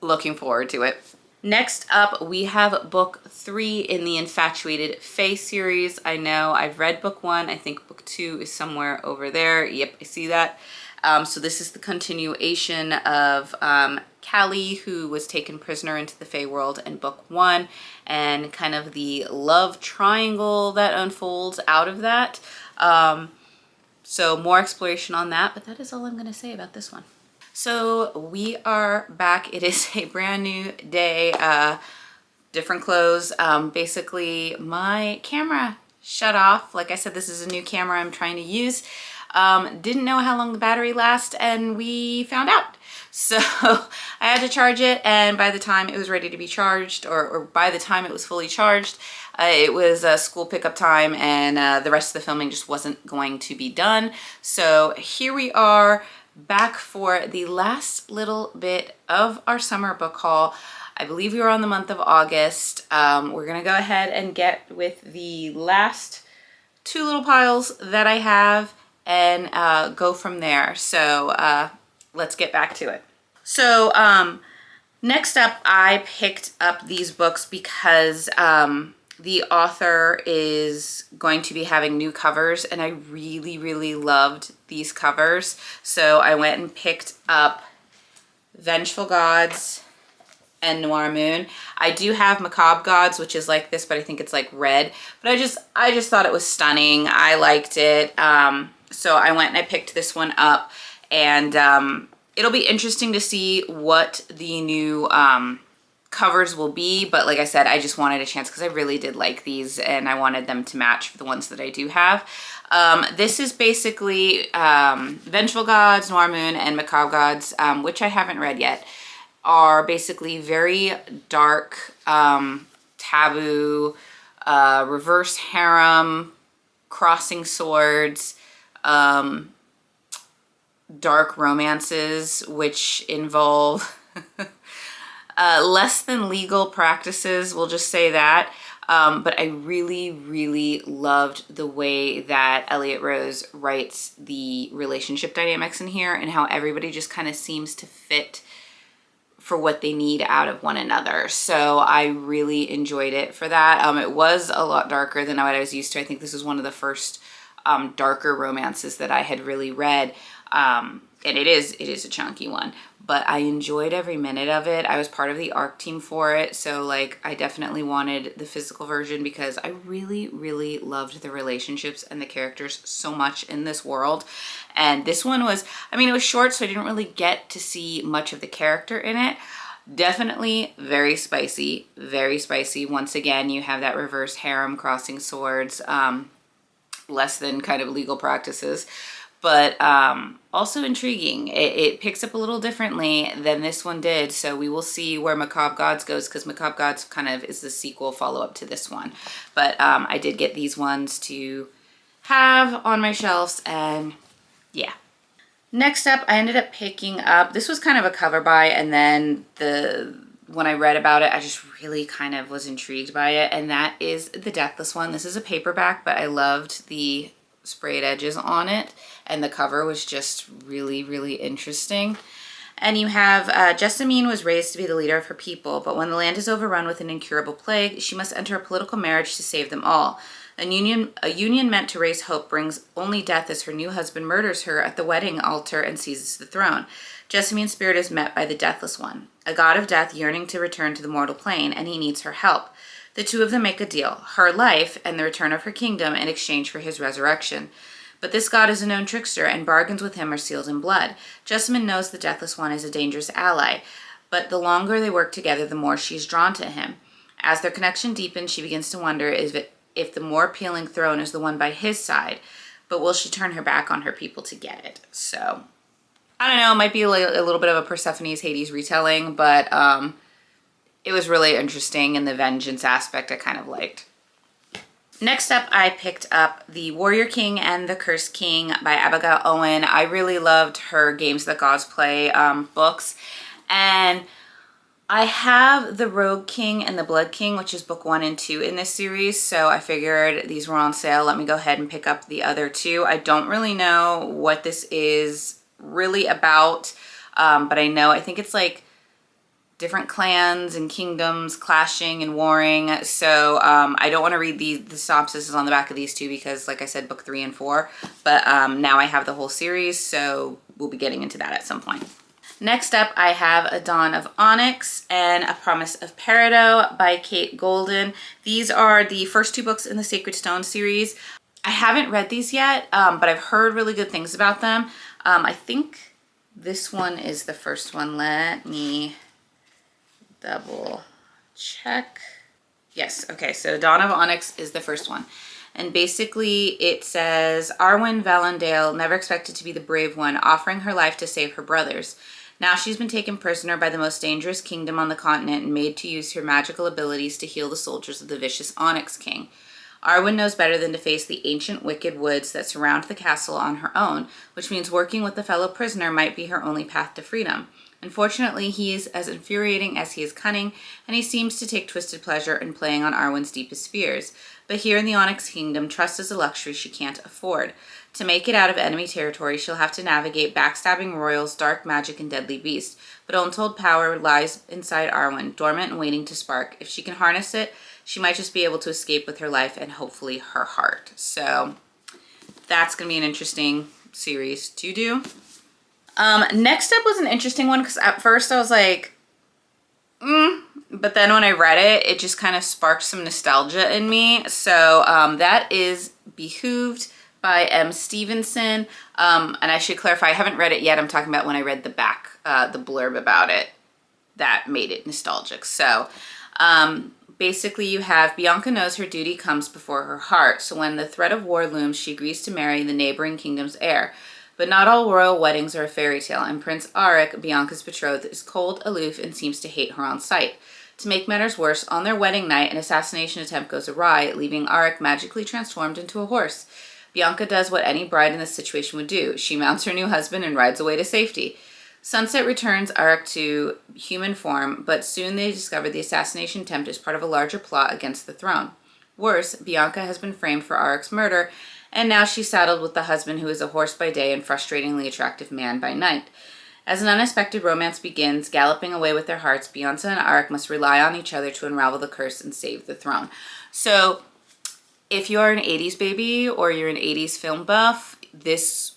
Looking forward to it. Next up, we have book 3 in the Infatuated Fae series. I know I've read book 1. I think book 2 is somewhere over there. Yep, I see that. So this is the continuation of Callie, who was taken prisoner into the Fae world in book 1, and kind of the love triangle that unfolds out of that. So more exploration on that, but that is all I'm going to say about this one. So we are back. It is a brand new day, different clothes. Basically, my camera shut off. Like I said, this is a new camera I'm trying to use. Didn't know how long the battery lasts, and we found out. So I had to charge it, and by the time it was ready to be charged, or by the time it was fully charged, it was school pickup time, and the rest of the filming just wasn't going to be done. So here we are back for the last little bit of our summer book haul. I believe we were on the month of August. We're gonna go ahead and get with the last two little piles that I have and go from there. So let's get back to it. So next up, I picked up these books because the author is going to be having new covers, and I really loved these covers. So I went and picked up Vengeful Gods and Noir Moon. I do have Macabre Gods, which is like this, but I think it's like red. But I just thought it was stunning. I liked it. So I went and I picked this one up, and it'll be interesting to see what the new covers will be. But like I said, I just wanted a chance because I really did like these, and I wanted them to match for the ones that I do have. This is basically Vengeful Gods, Noir Moon, and Macabre Gods, which I haven't read yet, are basically very dark, taboo, reverse harem, crossing swords, dark romances, which involve less than legal practices, we'll just say that. But I really loved the way that Elliot Rose writes the relationship dynamics in here, and how everybody just kind of seems to fit for what they need out of one another. So I really enjoyed it for that. It was a lot darker than what I was used to. I think this is one of the first darker romances that I had really read. And it is a chunky one, but I enjoyed every minute of it. I was part of the ARC team for it, so like I definitely wanted the physical version because I really loved the relationships and the characters so much in this world. And this one was, I mean, it was short, so I didn't really get to see much of the character in it. Definitely very spicy, very spicy. Once again, you have that reverse harem, crossing swords, less than kind of legal practices, but also intriguing. It picks up a little differently than this one did, so we will see where Macabre Gods goes, because Macabre Gods kind of is the sequel follow-up to this one. But I did get these ones to have on my shelves, and yeah. Next up, I ended up picking up, this was kind of a cover buy, and then when I read about it, I just really kind of was intrigued by it, and that is the Deathless one. This is a paperback, but I loved the sprayed edges on it, and the cover was just really interesting. And you have Jessamine was raised to be the leader of her people, but when the land is overrun with an incurable plague, she must enter a political marriage to save them all. A union meant to raise hope brings only death as her new husband murders her at the wedding altar and seizes the throne. Jessamine's spirit is met by the Deathless One, a god of death yearning to return to the mortal plane, and he needs her help. The two of them make a deal, her life and the return of her kingdom in exchange for his resurrection. But this god is a known trickster, and bargains with him are sealed in blood. Jessamine knows the Deathless One is a dangerous ally, but the longer they work together, the more she's drawn to him. As their connection deepens, she begins to wonder if the more appealing throne is the one by his side, but will she turn her back on her people to get it? So, I don't know, it might be a little bit of a Persephone's Hades retelling, but it was really interesting, and the vengeance aspect I kind of liked. Next up, I picked up The Warrior King and the Cursed King by Abigail Owen. I really loved her Games That Gods Play books, and I have The Rogue King and the Blood King, which is book 1 and 2 in this series, so I figured these were on sale. Let me go ahead and pick up the other two. I don't really know what this is really about, but I think it's like different clans and kingdoms clashing and warring. So I don't want to read the synopsis on the back of these two because, like I said, book 3 and 4. But now I have the whole series, so we'll be getting into that at some point. Next up, I have A Dawn of Onyx and A Promise of Peridot by Kate Golden. These are the first two books in the Sacred Stone series. I haven't read these yet, but I've heard really good things about them. I think this one is the first one. Let me double check. Yes, okay, so Dawn of Onyx is the first one. And basically it says, Arwen Valendale never expected to be the brave one, offering her life to save her brothers. Now she's been taken prisoner by the most dangerous kingdom on the continent and made to use her magical abilities to heal the soldiers of the vicious Onyx King. Arwen knows better than to face the ancient wicked woods that surround the castle on her own, which means working with a fellow prisoner might be her only path to freedom. Unfortunately, he is as infuriating as he is cunning, and he seems to take twisted pleasure in playing on Arwen's deepest fears. But here in the Onyx Kingdom, trust is a luxury she can't afford. To make it out of enemy territory, she'll have to navigate backstabbing royals, dark magic, and deadly beasts. But untold power lies inside Arwen, dormant and waiting to spark. If she can harness it, she might just be able to escape with her life and hopefully her heart. So that's going to be an interesting series to do. Next up was an interesting one because at first I was like, but then when I read it, it just kind of sparked some nostalgia in me. So that is Behooved by M. Stevenson. And I should clarify, I haven't read it yet. I'm talking about when I read the back, the blurb about it that made it nostalgic. So basically you have Bianca knows her duty comes before her heart. So when the threat of war looms, she agrees to marry the neighboring kingdom's heir. But not all royal weddings are a fairy tale, and Prince Arik, Bianca's betrothed, is cold, aloof, and seems to hate her on sight. To make matters worse, on their wedding night, an assassination attempt goes awry, leaving Arik magically transformed into a horse. Bianca does what any bride in this situation would do. She mounts her new husband and rides away to safety. Sunset returns Arik to human form, but soon they discover the assassination attempt is part of a larger plot against the throne. Worse, Bianca has been framed for Arik's murder, and now she's saddled with the husband who is a horse by day and frustratingly attractive man by night. As an unexpected romance begins, galloping away with their hearts, Bianca and Arik must rely on each other to unravel the curse and save the throne. So, if you're an 80s baby or you're an 80s film buff, this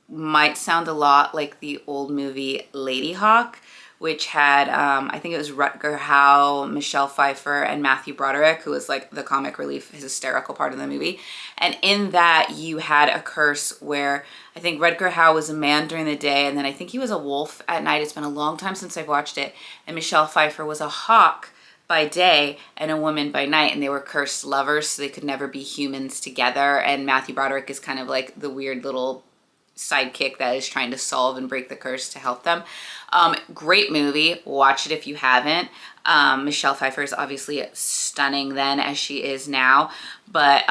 might sound a lot like the old movie Lady Hawk, which had, I think it was Rutger Hauer, Michelle Pfeiffer, and Matthew Broderick, who was like the comic relief, his hysterical part of the movie. And in that, you had a curse where I think Rutger Hauer was a man during the day, and then I think he was a wolf at night. It's been a long time since I've watched it. And Michelle Pfeiffer was a hawk by day and a woman by night, and they were cursed lovers, so they could never be humans together. And Matthew Broderick is kind of like the weird little sidekick that is trying to solve and break the curse to help them. Great movie. Watch it if you haven't. Michelle Pfeiffer is obviously stunning then as she is now, but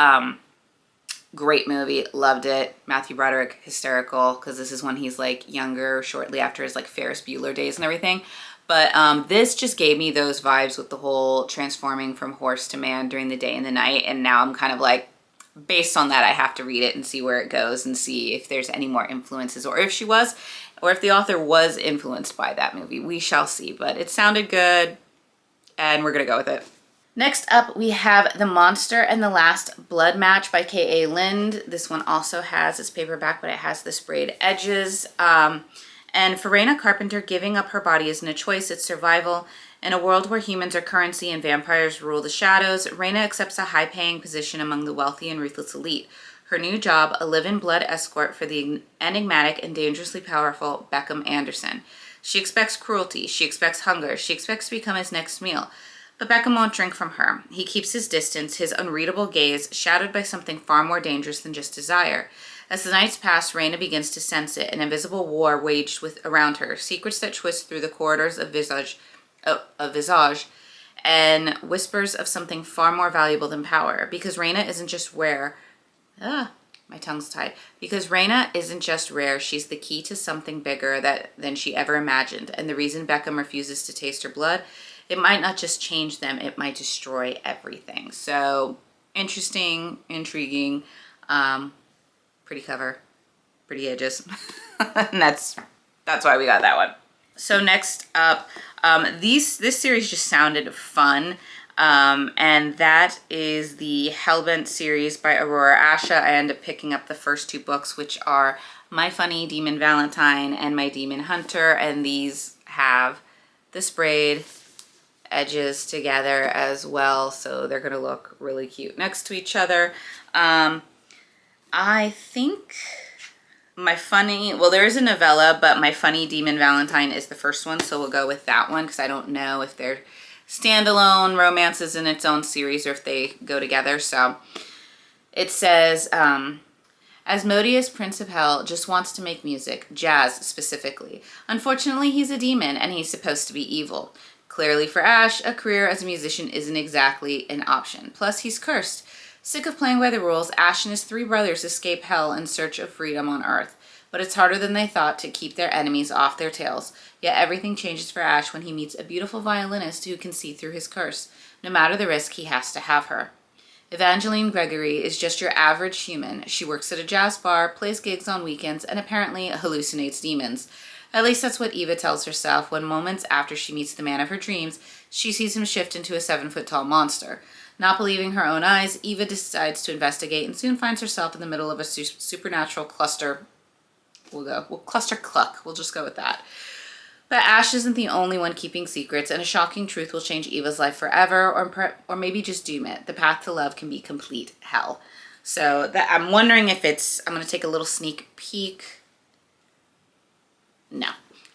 great movie. Loved it. Matthew Broderick, hysterical, because this is when he's like younger, shortly after his like Ferris Bueller days and everything. But this just gave me those vibes with the whole transforming from horse to man during the day and the night, and now I'm kind of like, based on that, I have to read it and see where it goes and see if there's any more influences, or if she was, or if the author was influenced by that movie. We shall see, but it sounded good and we're gonna go with it. Next up, we have The Monster and the Last Blood Match by K.A. Lind. This one also has its paperback, but it has the sprayed edges. And for Raina Carpenter, giving up her body isn't a choice, it's survival. In a world where humans are currency and vampires rule the shadows, Raina accepts a high-paying position among the wealthy and ruthless elite. Her new job, a live-in blood escort for the enigmatic and dangerously powerful Beckham Anderson. She expects cruelty, she expects hunger, she expects to become his next meal. But Beckham won't drink from her. He keeps his distance, his unreadable gaze shadowed by something far more dangerous than just desire. As the nights pass, Raina begins to sense it, an invisible war waged around her, secrets that twist through the corridors of Visage, and whispers of something far more valuable than power. Because Raina isn't just rare. My tongue's tied. Because Raina isn't just rare, she's the key to something bigger than she ever imagined. And the reason Beckham refuses to taste her blood, it might not just change them, it might destroy everything. So, interesting, intriguing, pretty cover, pretty edges. And that's why we got that one. So next up, this series just sounded fun, and that is the Hellbent series by Aurora Asha. I ended up picking up the first two books, which are My Funny Demon Valentine and My Demon Hunter, and these have the sprayed edges together as well, so they're gonna look really cute next to each other. I think there is a novella, but My Funny Demon Valentine is the first one, so we'll go with that one because I don't know if they're standalone romances in its own series or if they go together. So It says, Asmodeus, Prince of Hell, just wants to make music, jazz specifically. Unfortunately, he's a demon and he's supposed to be evil. Clearly for Ash, a career as a musician isn't exactly an option. Plus, he's cursed. Sick of playing by the rules, Ash and his 3 brothers escape hell in search of freedom on Earth. But it's harder than they thought to keep their enemies off their tails. Yet everything changes for Ash when he meets a beautiful violinist who can see through his curse. No matter the risk, he has to have her. Evangeline Gregory is just your average human. She works at a jazz bar, plays gigs on weekends, and apparently hallucinates demons. At least that's what Eva tells herself when moments after she meets the man of her dreams, she sees him shift into a 7-foot-tall monster. Not believing her own eyes, Eva decides to investigate and soon finds herself in the middle of a supernatural cluster. Cluster cluck. We'll just go with that. But Ash isn't the only one keeping secrets, and a shocking truth will change Eva's life forever, or maybe just doom it. The path to love can be complete hell. So I'm wondering if it's, I'm going to take a little sneak peek. No.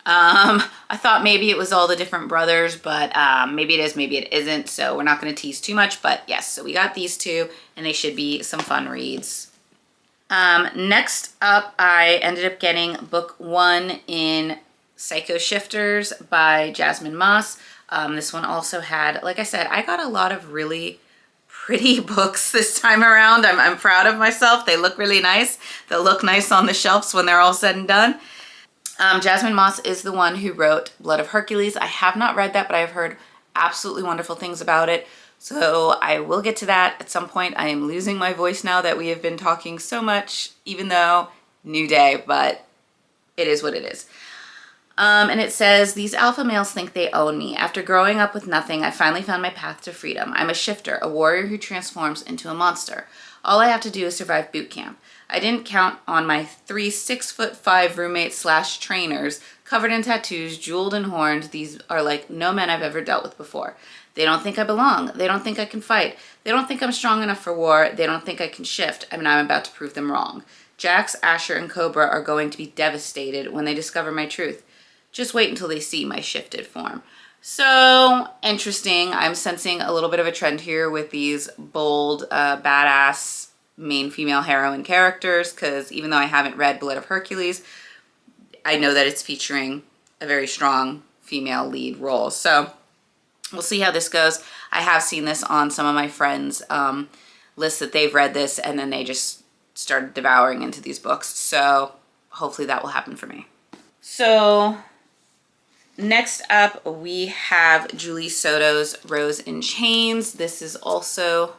I thought maybe it was all the different brothers, but maybe it is, maybe it isn't. So we're not going to tease too much, but yes, so we got these 2, and they should be some fun reads. Next up, I ended up getting book 1 in Psycho Shifters by Jasmine Moss. This one also had, like I said, I got a lot of really pretty books this time around. I'm proud of myself. They look really nice. They'll look nice on the shelves when they're all said and done. Jasmine Moss is the one who wrote Blood of Hercules. I have not read that, but I've heard absolutely wonderful things about it. So I will get to that at some point. I am losing my voice now that we have been talking so much, even though new day, but it is what it is. And it says, these alpha males think they own me. After growing up with nothing, I finally found my path to freedom. I'm a shifter, a warrior who transforms into a monster. All I have to do is survive boot camp. I didn't count on my 3 6'5" roommates/trainers covered in tattoos, jeweled and horned. These are like no men I've ever dealt with before. They don't think I belong. They don't think I can fight. They don't think I'm strong enough for war. They don't think I can shift. I mean, I'm about to prove them wrong. Jax, Asher, and Cobra are going to be devastated when they discover my truth. Just wait until they see my shifted form. So interesting. I'm sensing a little bit of a trend here with these bold, badass main female heroine characters, because even though I haven't read Blood of Hercules, I know that it's featuring a very strong female lead role. So we'll see how this goes. I have seen this on some of my friends' lists that they've read this and then they just started devouring into these books. So hopefully that will happen for me. So next up, we have Julie Soto's Rose in Chains. This is also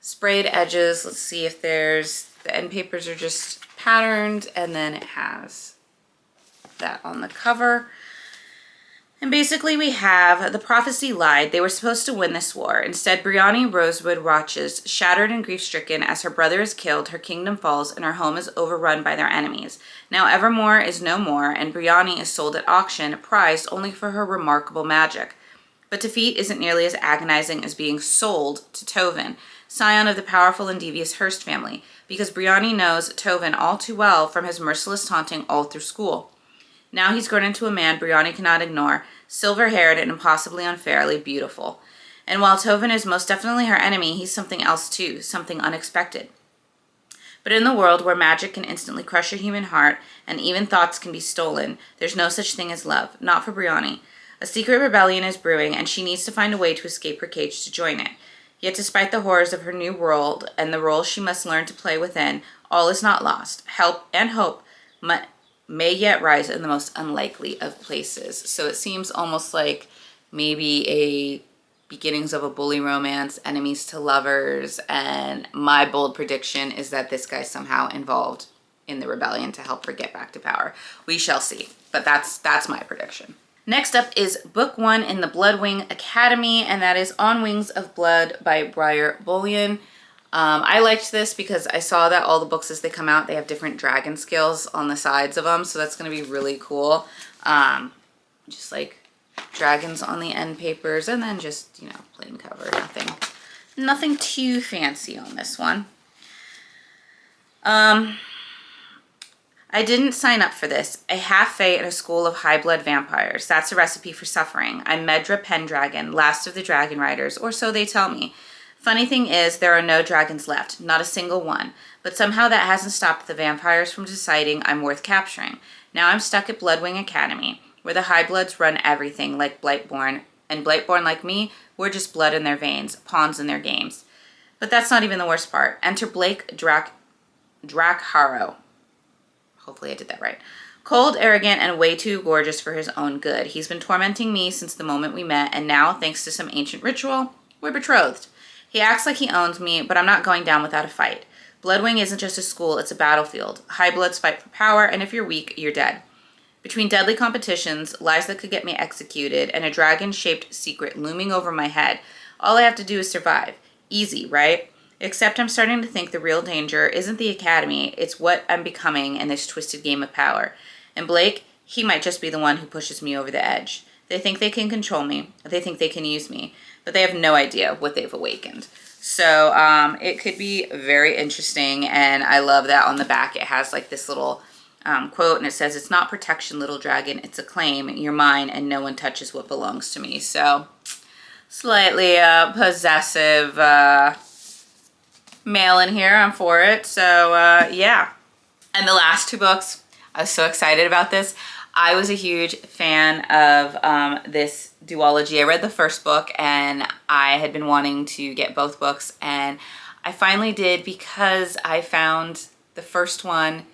sprayed edges. Let's see if there's, the end papers are just patterned, and then it has that on the cover. And basically we have, the prophecy lied. They were supposed to win this war. Instead, Brianni Rosewood watches, shattered and grief-stricken as her brother is killed, her kingdom falls, and her home is overrun by their enemies. Now Evermore is no more, and Brianni is sold at auction, prized only for her remarkable magic. But defeat isn't nearly as agonizing as being sold to Tovin, scion of the powerful and devious Hearst family, because Brianni knows Tovin all too well from his merciless taunting all through school. Now he's grown into a man Brianni cannot ignore, silver-haired and impossibly unfairly beautiful. And while Tovin is most definitely her enemy, he's something else too, something unexpected. But in the world where magic can instantly crush a human heart and even thoughts can be stolen, there's no such thing as love, not for Brianni. A secret rebellion is brewing, and she needs to find a way to escape her cage to join it. Yet despite the horrors of her new world and the role she must learn to play within, all is not lost. Help and hope may yet rise in the most unlikely of places. So it seems almost like maybe a beginnings of a bully romance, enemies to lovers, and my bold prediction is that this guy's somehow involved in the rebellion to help her get back to power. We shall see, but that's my prediction. Next up is book 1 in the Bloodwing Academy, and that is On Wings of Blood by Briar Bullion. I liked this because I saw that all the books as they come out, they have different dragon skills on the sides of them, so that's going to be really cool. Just like dragons on the end papers, and then just, you know, plain cover. Nothing too fancy on this one. I didn't sign up for this. A half-fae in a school of high-blood vampires. That's a recipe for suffering. I'm Medra Pendragon, last of the Dragon Riders, or so they tell me. Funny thing is, there are no dragons left, not a single one. But somehow that hasn't stopped the vampires from deciding I'm worth capturing. Now I'm stuck at Bloodwing Academy, where the High Bloods run everything like Blightborn, and Blightborn like me, we're just blood in their veins, pawns in their games. But that's not even the worst part. Enter Blake Drakharo. Hopefully I did that right. Cold, arrogant, and way too gorgeous for his own good. He's been tormenting me since the moment we met, and now, thanks to some ancient ritual, we're betrothed. He acts like he owns me, but I'm not going down without a fight. Bloodwing isn't just a school, it's a battlefield. High Bloods fight for power, and if you're weak, you're dead. Between deadly competitions, lies that could get me executed, and a dragon-shaped secret looming over my head, all I have to do is survive. Easy, right? Except I'm starting to think the real danger isn't the academy, it's what I'm becoming in this twisted game of power. And Blake, he might just be the one who pushes me over the edge. They think they can control me, they think they can use me, but they have no idea what they've awakened. So it could be very interesting, and I love that on the back it has like this little quote, and it says, "It's not protection, little dragon, it's a claim. You're mine, and no one touches what belongs to me." So slightly possessive male in here. I'm for it. So yeah. And the last two books, I was so excited about this. I was a huge fan of this duology. I read the first book and I had been wanting to get both books, and I finally did because I found the first one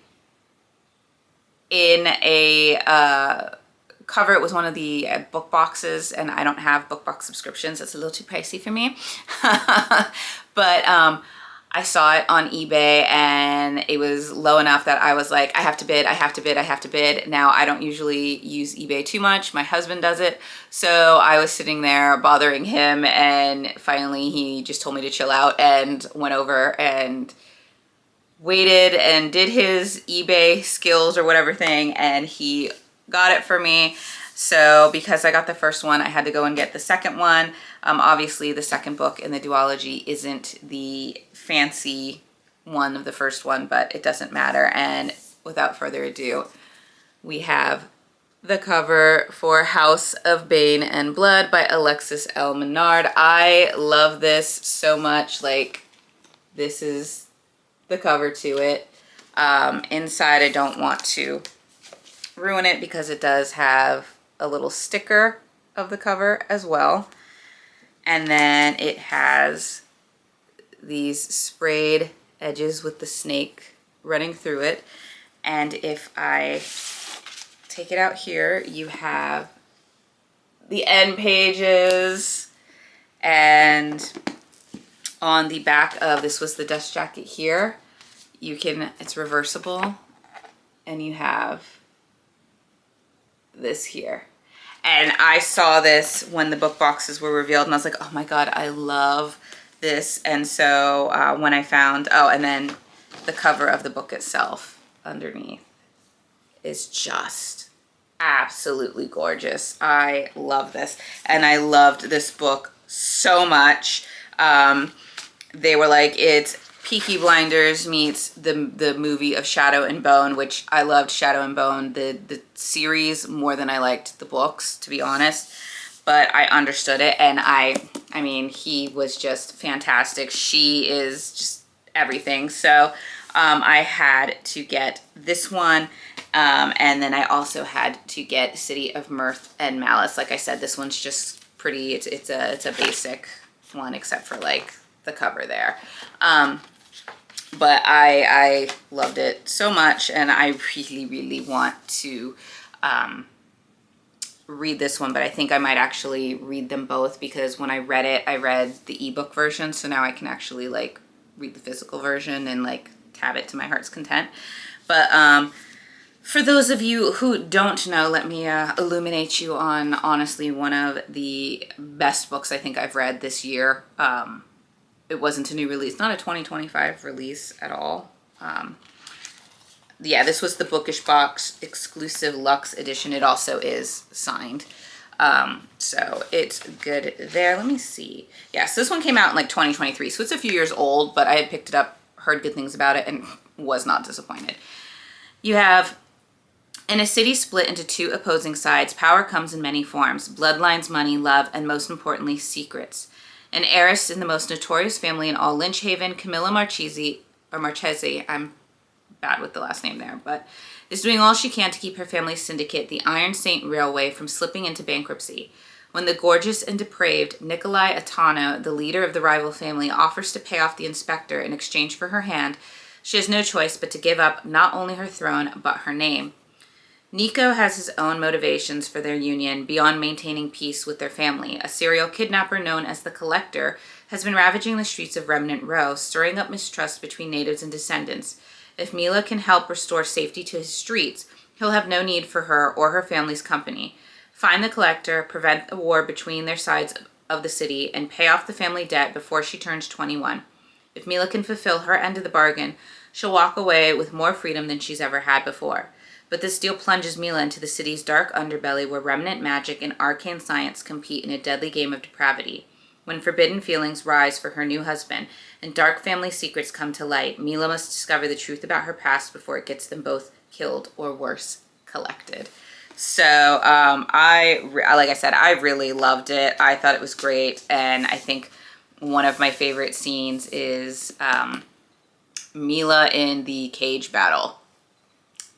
in a cover. It was one of the book boxes, and I don't have book box subscriptions. It's a little too pricey for me. But I saw it on eBay and it was low enough that I was like, I have to bid, I have to bid, I have to bid. Now, I don't usually use eBay too much. My husband does it. So I was sitting there bothering him, and finally he just told me to chill out and went over and waited and did his eBay skills or whatever thing, and he got it for me. So because I got the first one, I had to go and get the second one. Obviously the second book in the duology isn't the fancy one of the first one, but it doesn't matter. And without further ado, we have the cover for House of Bane and Blood by Alexis L. Menard. I love this so much. Like, this is the cover to it. Inside, I don't want to ruin it because it does have a little sticker of the cover as well. And then it has these sprayed edges with the snake running through it. And if I take it out here, you have the end pages, and on the back of, this was the dust jacket here, you can, it's reversible, and you have this here. And I saw this when the book boxes were revealed, and I was like, oh my God, I love this. And so when I found, oh, and then the cover of the book itself underneath is just absolutely gorgeous. I love this. And I loved this book so much. They were like, it's Peaky Blinders meets the movie of Shadow and Bone, which I loved Shadow and Bone, the series, more than I liked the books, to be honest. But I understood it, and I mean, he was just fantastic. She is just everything. So I had to get this one, and then I also had to get City of Mirth and Malice. Like I said, this one's just pretty. It's a basic one, except for like the cover there. But I loved it so much, and I really want to read this one, but I think I might actually read them both, because when I read it, I read the ebook version, so now I can actually like read the physical version and like tab it to my heart's content. But for those of you who don't know, let me illuminate you on honestly one of the best books I think I've read this year. It wasn't a new release, not a 2025 release at all. Yeah, this was the Bookish Box exclusive luxe edition. It also is signed. So it's good there. Let me see. Yeah, so this one came out in like 2023, so it's a few years old, but I had picked it up, heard good things about it, and was not disappointed. You have, in a city split into two opposing sides, power comes in many forms: bloodlines, money, love, and most importantly, secrets. An heiress in the most notorious family in all Lynch Haven, Camilla Marchese, I'm bad with the last name there, but is doing all she can to keep her family's syndicate, the Iron Saint Railway, from slipping into bankruptcy. When the gorgeous and depraved Nikolai Atano, the leader of the rival family, offers to pay off the inspector in exchange for her hand, she has no choice but to give up not only her throne, but her name. Nico has his own motivations for their union beyond maintaining peace with their family. A serial kidnapper known as the Collector has been ravaging the streets of Remnant Row, stirring up mistrust between natives and descendants. If Mila can help restore safety to his streets, he'll have no need for her or her family's company. Find the Collector, prevent the war between their sides of the city, and pay off the family debt before she turns 21. If Mila can fulfill her end of the bargain, she'll walk away with more freedom than she's ever had before. But this deal plunges Mila into the city's dark underbelly where remnant magic and arcane science compete in a deadly game of depravity. When forbidden feelings rise for her new husband and dark family secrets come to light, Mila must discover the truth about her past before it gets them both killed or worse, collected. So like I said, I really loved it. I thought it was great. And I think one of my favorite scenes is Mila in the cage battle.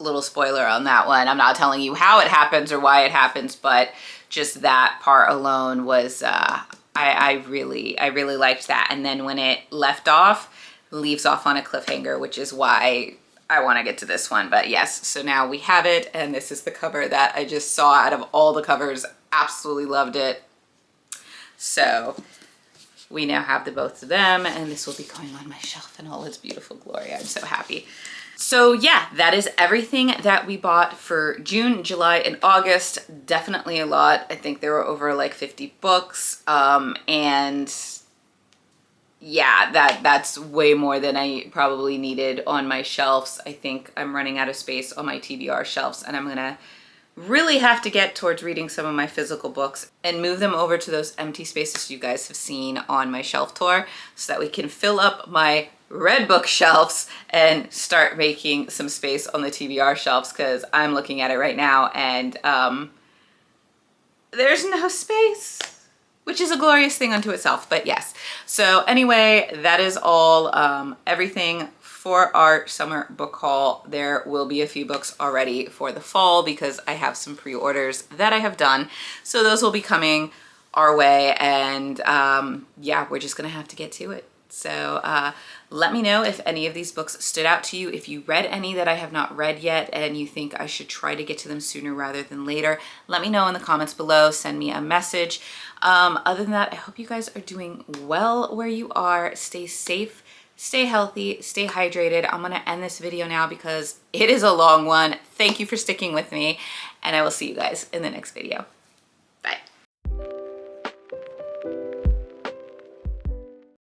Little spoiler on that one. I'm not telling you how it happens or why it happens, but just that part alone was, I really liked that. And then when it leaves off on a cliffhanger, which is why I want to get to this one. But yes, so now we have it, and this is the cover that I just saw out of all the covers. Absolutely loved it. So we now have the both of them, and this will be going on my shelf in all its beautiful glory. I'm so happy. So yeah, that is everything that we bought for June, July, and August. Definitely a lot. I think there were over like 50 books. And yeah, that's way more than I probably needed on my shelves. I think I'm running out of space on my T.B.R. shelves, and I'm gonna really have to get towards reading some of my physical books and move them over to those empty spaces you guys have seen on my shelf tour so that we can fill up my red book shelves and start making some space on the T.B.R. shelves, because I'm looking at it right now and there's no space, which is a glorious thing unto itself. But yes, so anyway, that is all everything for our summer book haul. There will be a few books already for the fall because I have some pre-orders that I have done, so those will be coming our way. And yeah, we're just gonna have to get to it. So let me know if any of these books stood out to you. If you read any that I have not read yet and you think I should try to get to them sooner rather than later, let me know in the comments below. Send me a message. Other than that, I hope you guys are doing well where you are. Stay safe, stay healthy, stay hydrated. I'm gonna end this video now because it is a long one. Thank you for sticking with me, and I will see you guys in the next video.